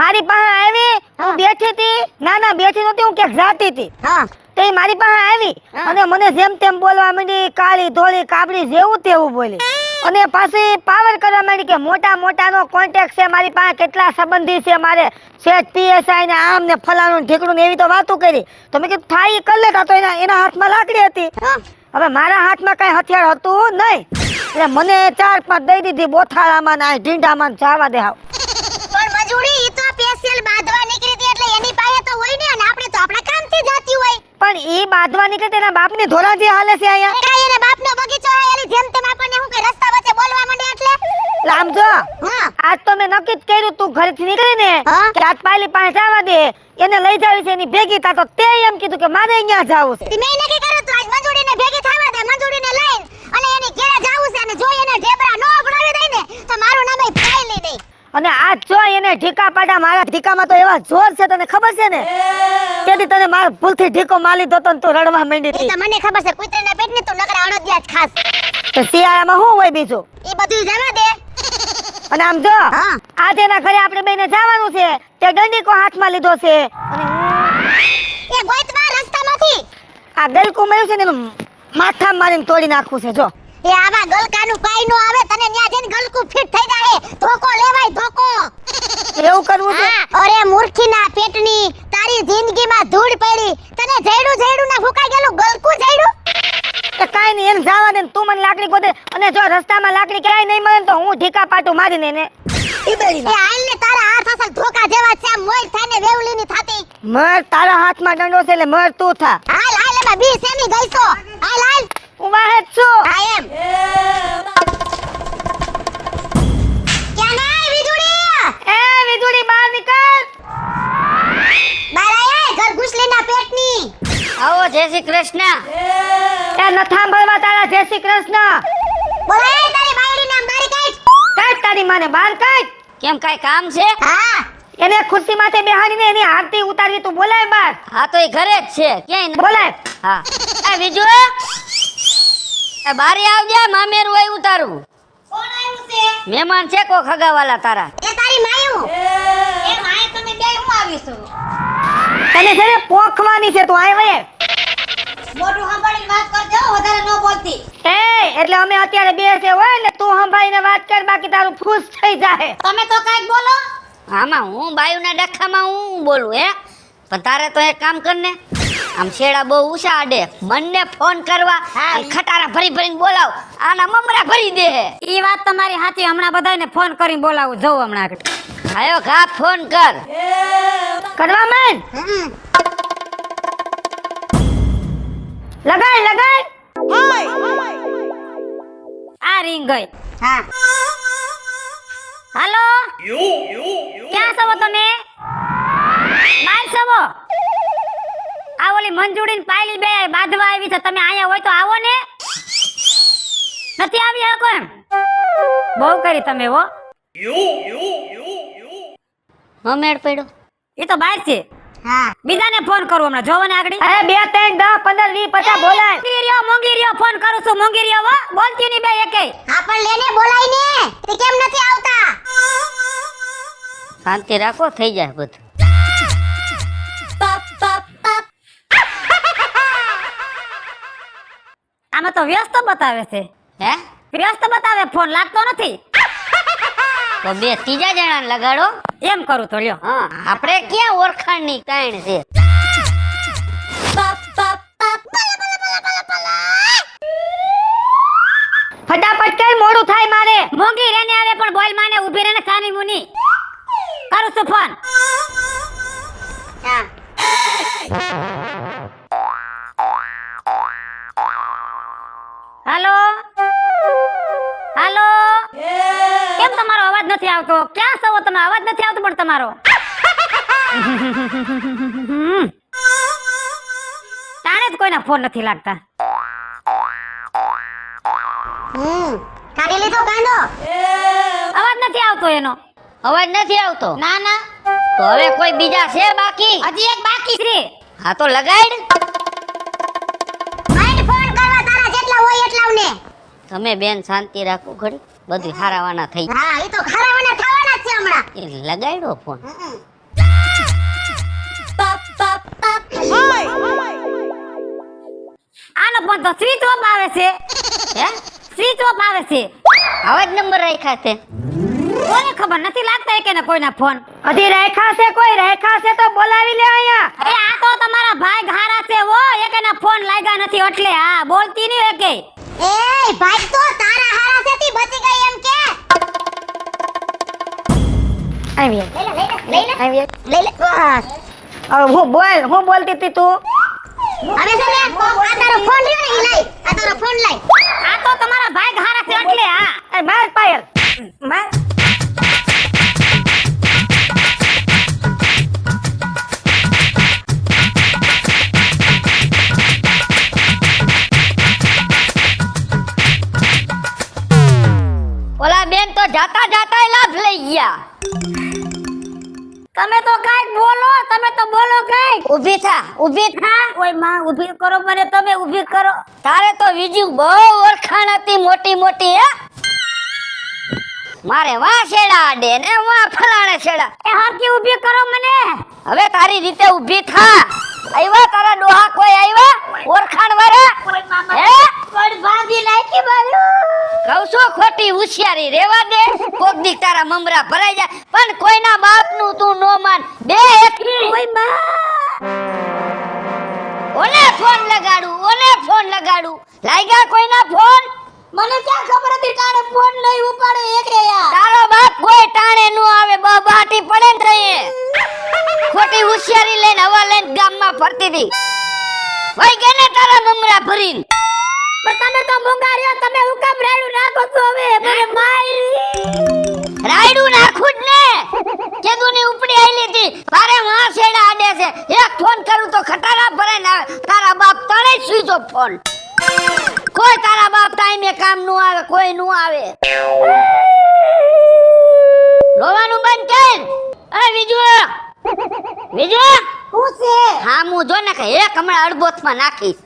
મારી પાસે આવી હું બેઠી હતી. ના બેઠી નહોતી, હું ક્યાંક જાતી હતી. હા તે મારી પાસે આવી અને મને જેમ તેમ બોલવા માંડી. કાળી ધોળી કાબડી જેવું તેવું બોલી. અને પાછી પાવર કરવા માંડી કે મોટા મોટાનો કોન્ટેક્ટ છે મારી પાસે, કેટલા સંબંધી છે મારે, શેઠ પીએસઆઈ ને આમ ને ફલાણું ને ઢીકણું ને એવી તો વાતો કરી. તો મેં કીધું થાય ઈ કરી લેતા, તો એના હાથમાં લાકડી હતી. હવે મારા હાથમાં કઈ હથિયાર હતું નહીં, એટલે મને 4-5 દઈ દીધી બોથાળામાં ને ઢીંડામાં જવા દે હાવ. પણ મજૂરી ઈ તો સ્પેશિયલ બાંધવા નીકળી હતી એટલે એની પાસે તો હોય ને, અને આપણે તો આપણા કામથી જાતી હોય. પણ ઈ બાંધવા નીકળે તેના બાપની ધોરાજી હાલે છે અહીંયા. કાઈ એને બાપનો બગીચો હે, એની જેમ તેમ આપણને હું કે રસ્તા વચ્ચે બોલવા માંડે એટલે. એટલે આમ જો આજ તો મેં નક્કી જ કર્યું, તું ઘરેથી નીકળી ને હા? કે આજ પાલી પાસે જવા દે, એને લઈ જાવી છે એની ભેગી તા. તો તે એમ કીધું કે મારે અહીંયા જાવું છે. મેં નક્કી કર્યું તું આજ મંજૂરીને ભેગી થવા દે, મંજૂરીને લઈને અને એની ઘેરે જાવું છે, અને જો એને ઢેબરા નો ભણાવી દે ને તો મારું નામ એ ફાઈલી નહીં. અને આજ જો એને ઢીકા પાડા, મારા ઢીકામાં તો એવા જોર છે તને ખબર છે ને, તેથી તને મારા ભૂલથી ઢીકો માલી દો તો તું રડવા માંડી એ હતી. તો મને ખબર છે, કૂતરીના પેટની તું નકરા અણદિયા જ ખાસ. તો શિયાળામાં શું હોય બીજું? એ બધું જવા દે. અને આમ જો હા. આજે એના ઘરે આપણે બેને જવાનું છે, તે દંડીકો હાથમાં લીધો છે, અને એ ગોઈતમાં રસ્તામાંથી આ ગલકું મળ્યું છે ને એનું માથા મારીને તોડી નાખવું છે. જો એ આવા ગલકાનું કાઈ નો આવે, તને ન્યા જઈને ગલકું ફિટ થઈ જાય. ધોકો લેવાય ધોકો. એવું કરવું છે. અરે મૂર્ખીના પેટની, તારી જિંદગીમાં ધૂળ પડી, તને જઈડું ના ફૂકાઈ ગયેલું ગલકું જઈડું. કે કાઈ નહીં, એને જવા દે ને તું મને લાકડી ગોતે, અને જો રસ્તામાં લાકડી ક્યાંય નહીં મળે ને તો હું ઢીકા પાટું મારીને એને ઈબેડી એ નાખ. હાલ ને તારા હાથ અસલ ધોકા જેવા છે, આમ મોય થાને વેવલીની થાતી. મર, તારા હાથમાં દંડો છે એટલે મર તું થા. હાલ હાલ એમાં બી સેમી ગઈસો. હાલ હાલ. હું વાહે જ છું. હા એમ. ક્યાં ગઈ વીજળી? એ વીજળી બહાર નીકળ. બાર આય ઘર ઘુસલીના પેટની. આવો જય શ્રી કૃષ્ણ. એ ન થાંભળવા તારા જય શ્રી કૃષ્ણ. બોલાય તારી બાયડી નામ બારી કાઢ. કાઢ તારી માને બહાર કાઢ. કેમ કઈ કામ છે? હા. એને ખુરશી માથે બેહાડીને એની આરતી ઉતારવી, તું બોલાય બહાર. હા તો એ ઘરે જ છે, ક્યાંય ન- બોલાય. હા એ બીજું એ બારી આવજે, મામેરું આવ્યું તારું. કોણ આવ્યું છે? મહેમાન છે કો ખગાવાલા તારા. એ તારી માયું. એ માય તમે બે હું આવીશું. તને છે ને પોખવાની છે, તું આય વયે. મોઢું સંભાળીને વાત કરજો, વધારે ન બોલતી. એ એટલે અમે અત્યારે બે છે હોય ને, તું સંભાળીને વાત કર, બાકી તારું ફૂસ થઈ જાય. તમે તો કાંઈક બોલો. આમાં હું બાયુના ડખામાં હું બોલું હે? પણ તારે તો એક કામ કર ને, આમ શેડા બહુ ઉષા આડે, મને ફોન કરવા અને ખટારા ભરી ભરીને બોલાવ, આના મમરા ભરી દે હે. ઈ વાત તમારી સાચી, હમણાં બધાને ફોન કરીને બોલાવું જવું હમણાં. આયો ઘા ફોન કર. કરવા માંડ. લગાડ લગાડ. આ રિંગ ગઈ. હા. હાલો, ક્યાં છો તમે? બહાર છો? આ ઓલી મંજુડી પાયલી બે બાંધવા આવી છે, તમે અહીંયા હોય તો આવો ને. નથી આવી શકો એમ? બહુ કરી તમે હો. હમેડ પડ્યો. એ તો બહાર છે. હા. બીજાને ફોન કરું હમણાં, જોવો ને આગળ. અરે 2 3 10 15 20 50 બોલાય. મોંઘી રહ્યો ફોન કરું છું, મોંઘી રહ્યો હો, બોલતી નહીં બે એકેય. હા પણ લેને બોલાય ને. તે કેમ નથી આવતા? શાંતિ રાખો, થઈ જાય બધું. આમાં તો વ્યસ્ત બતાવે છે. હે વ્યસ્ત બતાવે, ફોન લાગતો નથી. તો બે ત્રીજા જણાને લગાડો. એમ કરું તો લ્યો. હા આપણે ક્યાં ઓળખાણની કાંઈ છે. ફટાફટ કર, મોડું થાય મારે. મોંઘી રેને આવે પણ બોલ માને ઊભી રેને સાની મુની. કરું છું ફોન. હા. હાલો હાલો, કેમ તમારો અવાજ નથી આવતો? ક્યાં છો તમે? અવાજ નથી આવતો પણ તમારો. તાણે જ કોઈના ફોન નથી લાગતા. કાઢી લીધો કાંદો. અવાજ નથી આવતો એનો. અવાજ નથી આવતો? ના ના, તો હવે કોઈ બીજા છે બાકી? હજી એક બાકી છે. હા તો લગાડ. માઈન્ડ ફોન કરવા તારા જેટલા હોય એટલાને. તમે બેન શાંતિ રાખો ઘડી, બધું હારાવાના થઈ હા એ તો ખરાવાના થવાના જ છે હમણાં. જાય. લગાડ્યો ફોન. આનો ફોન તો સ્વિચ ઓફ આવે છે. હે સ્વિચ ઓફ આવે છે. આવા જ નંબર રાખ્યા છે. કોને ખબર નથી લાગતા કે ને કોઈના ફોન. હજી રાખ્યા છે કોઈ રાખ્યા છે તો બોલાવી લે અહીંયા. એ આ તો તમારા ભાઈ ઘારા છે હો, એકેના ફોન લાગ્યા નથી એટલે હા બોલતી નહીં એકે. એ ભાઈ તો તારા હારા છે તી બચી ગઈ એમ કે આવી લઈ લે આવી લઈ લે બસ. હવે હું બોલતી હતી તું? હવે છે ને આ તારો ફોન રહ્યો ને ઈ લઈ આ તારો ફોન લઈ આ તો તમારા ભાઈ ઘારા છે એટલે હા. એ માર પાયલ માર. ઓલા બેન તો જાતા જાતા લાભ લઈ ગયા. તમે તો કાંઈક બોલો, તમે તો બોલો કાંઈક. ઊભી થા, ઊભી થા. ઓય માં ઊભી કરો મને, તમે ઊભી કરો. તારે તો બીજું બહુ ઓળખાણ હતી મોટી મોટી હે. મારે વાં છેડા આડે ને વાં ફલાણે છેડા. એ હરકી ઊભી કરો મને. હવે તારી રીતે ઊભી થા. આવ્યા તારા ડોહા કોઈ આવ્યા ઓળખાણ વાળા હે? પણ ભાભી નાખી બાજુ. કહું છું ખોટી હોશિયારી રેવા દે. કોક દી તારા મમરા ભરાઈ જાય પણ કોઈના બાપનું તું નો માન. બે એકલી ઓય માં. ઓને ફોન લગાડું, ઓને ફોન લગાડું. લાગ્યા કોઈના ફોન? મને ક્યાં ખબર હતી તારે ફોન નહીં ઉપાડે એકે યાર. તારો બાપ કોઈ ટાણે નો આવે, બબાટી પડે ને તઈએ. ખોટી હોશિયારી લઈને હવા લઈને ગામમાં ફરતી હતી. વઈ ગઈ ને તારા મમરા ભરીને. પણ તમે તો મૂંગા રહ્યો, તમે હું કામ રાડું નાખો છો હવે મને મારી. રાયડું નાખું જ ને. કેદુની ઉપડી આઈલી હતી. તારે માં છેડા આડે છે. એક ફોન કરું તો ખટારા ભરે ને તારા બાપ તણે સ્વિચ ઓફ ફોન. કોઈ તારા બાપ ટાઈમે કામ નું આવે, કોઈ નું આવે. રોવાનું બંધ કર. અરે બીજું હું છે? હા હું જો ને કે એક હમણાં અડબોથમાં નાખીશ.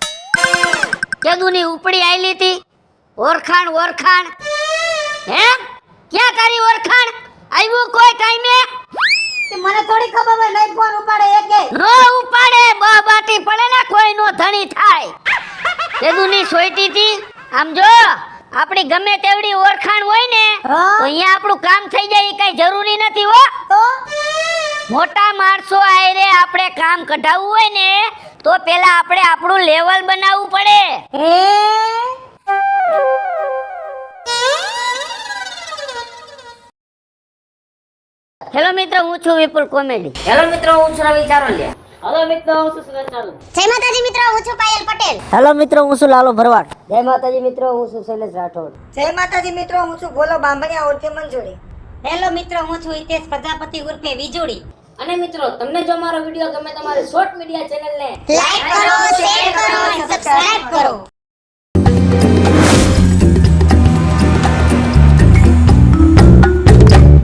કેદુની ઉપડી આઈલી હતી. ઓળખાણ હે ક્યાં તારી ઓળખાણ? આવ્યું કોઈ ટાઈમે? તે મને થોડી ખબર હોય નહીં ફોન ઉપાડે એકે. નો ઉપાડે, બાટી પડે ને કોઈ નો ધણી થાય. કેદુની સોઈટી હતી. આમ જો આપણી ગમે તેવડી ઓળખાણ હોય ને તો હા. અહીંયા આપણું કામ થઈ જાય એ કઈ જરૂરી નથી હો. તો મોટા માણસો આયરે આપણે કામ કઢાવવું હોય ને તો પેલા આપણે આપણું લેવલ બનાવવું પડે. હેલો મિત્રો, હું છું વિપુલ કોમેડી. હેલો મિત્રો, હું છું રવિ ચારોલિયા. હેલો મિત્રો, હું છું સુરેશ ચાલુ. જય માતાજી મિત્રો હું છું પાયલ પટેલ હેલો મિત્રો, હું છું લાલો ભરવાડ. જય માતાજી મિત્રો, હું છું શૈલેષ રાઠોડ. જય માતાજી મિત્રો, હું છું ભોલો બાંભણિયા ઉર્ફે મંજૂરી. હેલો મિત્રો, હું છું હિતેશ પ્રજાપતિ ઉર્ફે વીજોડી. અને મિત્રો, તમને જો મારો વિડિયો ગમે તો મારી શોર્ટ મીડિયા ચેનલને લાઈક કરો શેર કરો સબસ્ક્રાઇબ કરો